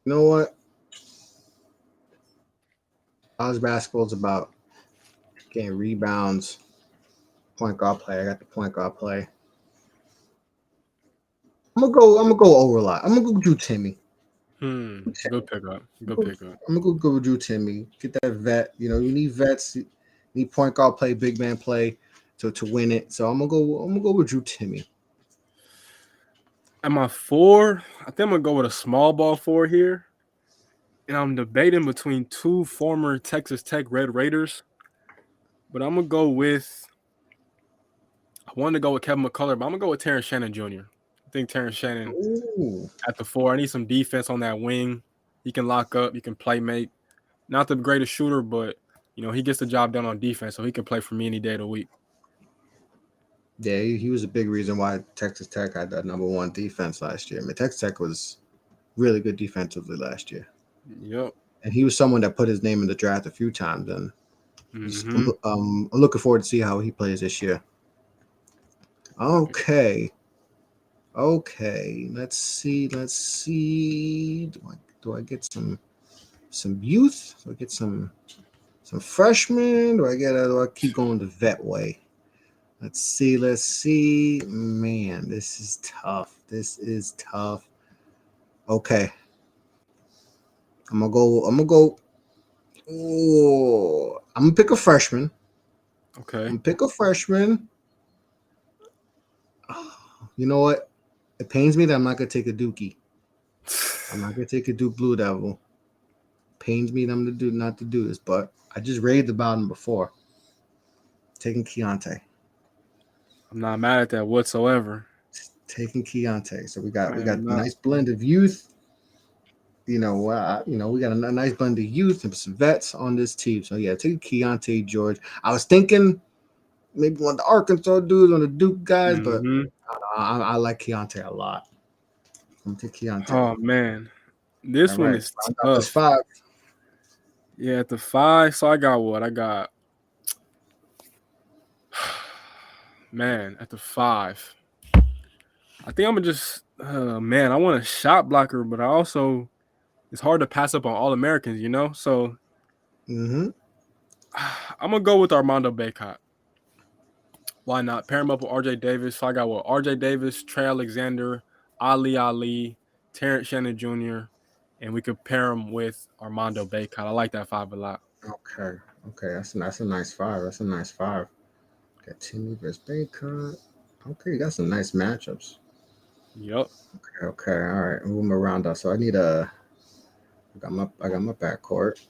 You know what? College basketball is about getting rebounds. Point guard play. I got the point guard play. I'm gonna go over a lot. I'm gonna go Drew Timmy. Good pickup. I'm gonna go with Drew Timmy. Get that vet. You need vets. You need point guard play, big man play to win it. So I'm gonna go with Drew Timmy. At my 4, I think I'm gonna go with a small ball 4 here. And I'm debating between 2 former Texas Tech Red Raiders. But I'm gonna go with I wanted to go with Kevin McCullough, but I'm gonna go with Terrence Shannon Jr. I think Terrence Shannon Ooh. at the 4. I need some defense on that wing. He can lock up, he can play make. Not the greatest shooter, but he gets the job done on defense, so he can play for me any day of the week. Yeah, he was a big reason why Texas Tech had that number 1 defense last year. I mean, Texas Tech was really good defensively last year. Yep. And he was someone that put his name in the draft a few times. And Mm-hmm. I'm looking forward to see how he plays this year. Okay. Let's see. Do I get some youth? Do I get some freshmen? Do I keep going the vet way? Let's see. Man, this is tough. Okay. I'm gonna go. Oh, I'm gonna pick a freshman. Okay. You know what? It pains me that I'm not gonna take a Dookie. I'm not gonna take a Duke Blue Devil. Pains me that I'm not to do this, but I just raved about him before. Taking Keontae. I'm not mad at that whatsoever. Taking Keontae. So we got a nice blend of youth. We got a nice blend of youth and some vets on this team. So yeah, take Keontae George. I was thinking maybe one of the Arkansas dudes, one of the Duke guys, but I like Keontae a lot. I'm gonna take Keontae. Oh man, this one is tough. That's 5. Yeah, at the 5. So I got what? I got man at the 5. I think I'm gonna just man. I want a shot blocker, but I also it's hard to pass up on All Americans, So I'm gonna go with Armando Bacot. Why not pair him up with RJ Davis? So I got what? RJ Davis, Trey Alexander, Ali, Terrence Shannon Jr., and we could pair him with Armando Bacot. I like that 5 a lot. Okay. That's a nice 5. Got Timmy versus Bacot. Okay, you got some nice matchups. Yep. Okay. All right. Move them around us. So I need I got my backcourt.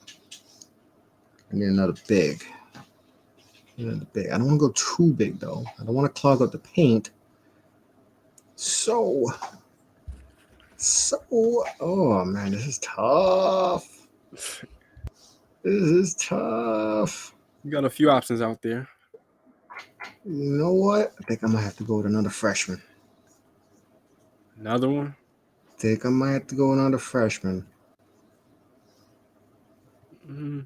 I need another big. I don't want to go too big though. I don't want to clog up the paint. So, oh man, this is tough. You got a few options out there. You know what? I think I might have to go with another freshman. Another one? I think I might have to go with another freshman. I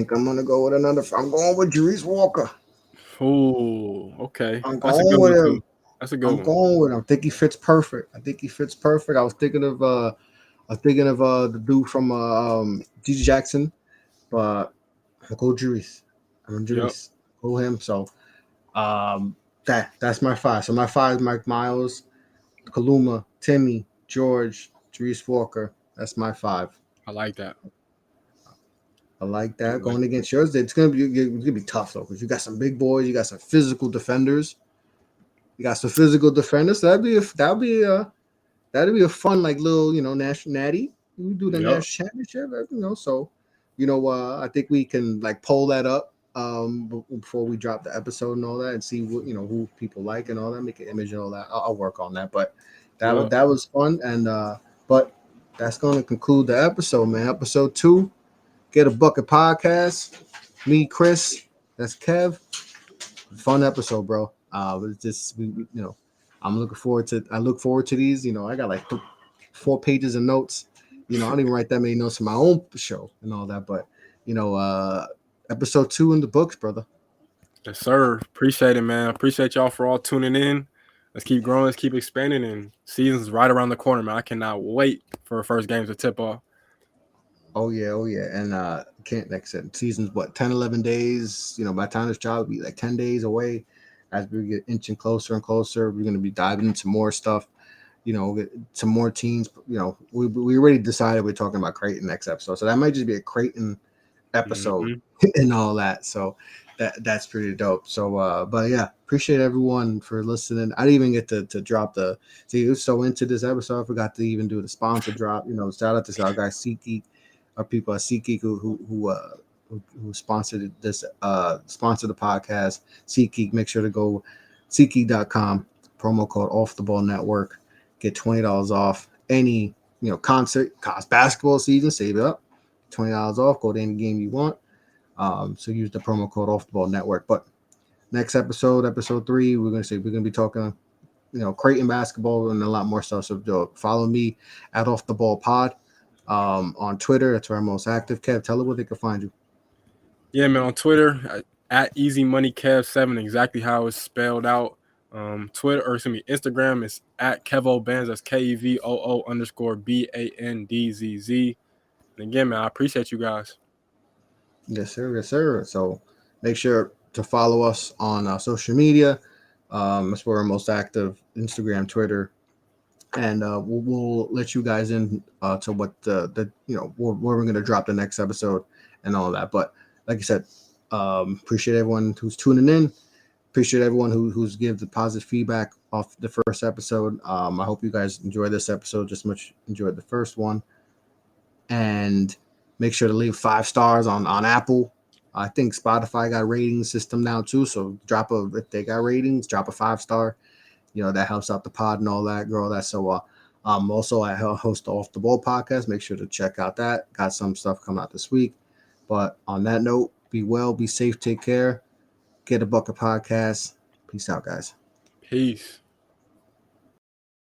think I'm gonna go with another. I'm going with Jerice Walker. Oh, okay. That's a good one too. That's a good one. I'm going with him. I think he fits perfect. I was thinking of the dude from DJ Jackson, but I'll go Jerice. Go him. So that's my 5. So my 5 is Mike Miles, Kaluma, Timmy, George, Jerice Walker. That's my 5. I like that. Going against yours, it's gonna be tough though, because you got some big boys, you got some physical defenders. So that'd be a fun little national natty. We do the national championship, So I think we can pull that up before we drop the episode and all that, and see what who people like and all that. Make an image and all that. I'll work on that, but that was fun, and but that's going to conclude the episode, man. Episode 2. Get a Bucket Podcast. Me, Chris. That's Kev. Fun episode, bro. It's just I'm looking forward to. I look forward to these. I got 4 pages of notes. I don't even write that many notes for my own show and all that. But episode 2 in the books, brother. Yes, sir. Appreciate it, man. Appreciate y'all for all tuning in. Let's keep growing. Let's keep expanding. And season's right around the corner, man. I cannot wait for the first games to tip off. Oh yeah. And can't, like I said, season's 10, 11 days. By the time this job will be 10 days away. As we get inching closer and closer, we're gonna be diving into more stuff. Some more teams. We already decided we're talking about Creighton next episode, so that might just be a Creighton episode and all that. So that's pretty dope. So but yeah, appreciate everyone for listening. I didn't even get to drop the see it was so into this episode, I forgot to even do the sponsor drop. Shout out to our guy Seat Geek, our people at Seat Geek who sponsored this sponsor the podcast. Seat Geek, make sure to go SeatGeek.com, promo code Off the Ball Network, get $20 off any concert, college basketball season, save it up, $20 off, go to any game you want. So use the promo code Off the Ball Network. But next episode 3, we're gonna be talking, Creighton basketball and a lot more stuff. So follow me at Off the Ball Pod on Twitter. That's where I'm most active. Kev, tell them where they can find you. Yeah, man, on Twitter at Easy Money Kev 7, exactly how it's spelled out. Instagram is at KevoBands. That's KEVOO_BANDZZ. And again, man, I appreciate you guys. Yes, sir. So make sure to follow us on social media. That's where we're most active: Instagram, Twitter, and we'll let you guys in to what where we're gonna drop the next episode and all that. But like I said, appreciate everyone who's tuning in. Appreciate everyone who's give the positive feedback off the first episode. I hope you guys enjoy this episode just as much enjoyed the first one. And make sure to leave 5 stars on Apple. I think Spotify got a rating system now too. So if they got ratings, drop a 5-star. That helps out the pod and all that, grow that. So also I host the Off the Ball podcast. Make sure to check out that. Got some stuff coming out this week. But on that note, be well, be safe, take care. Get a Bucket Podcast. Peace out, guys. Peace.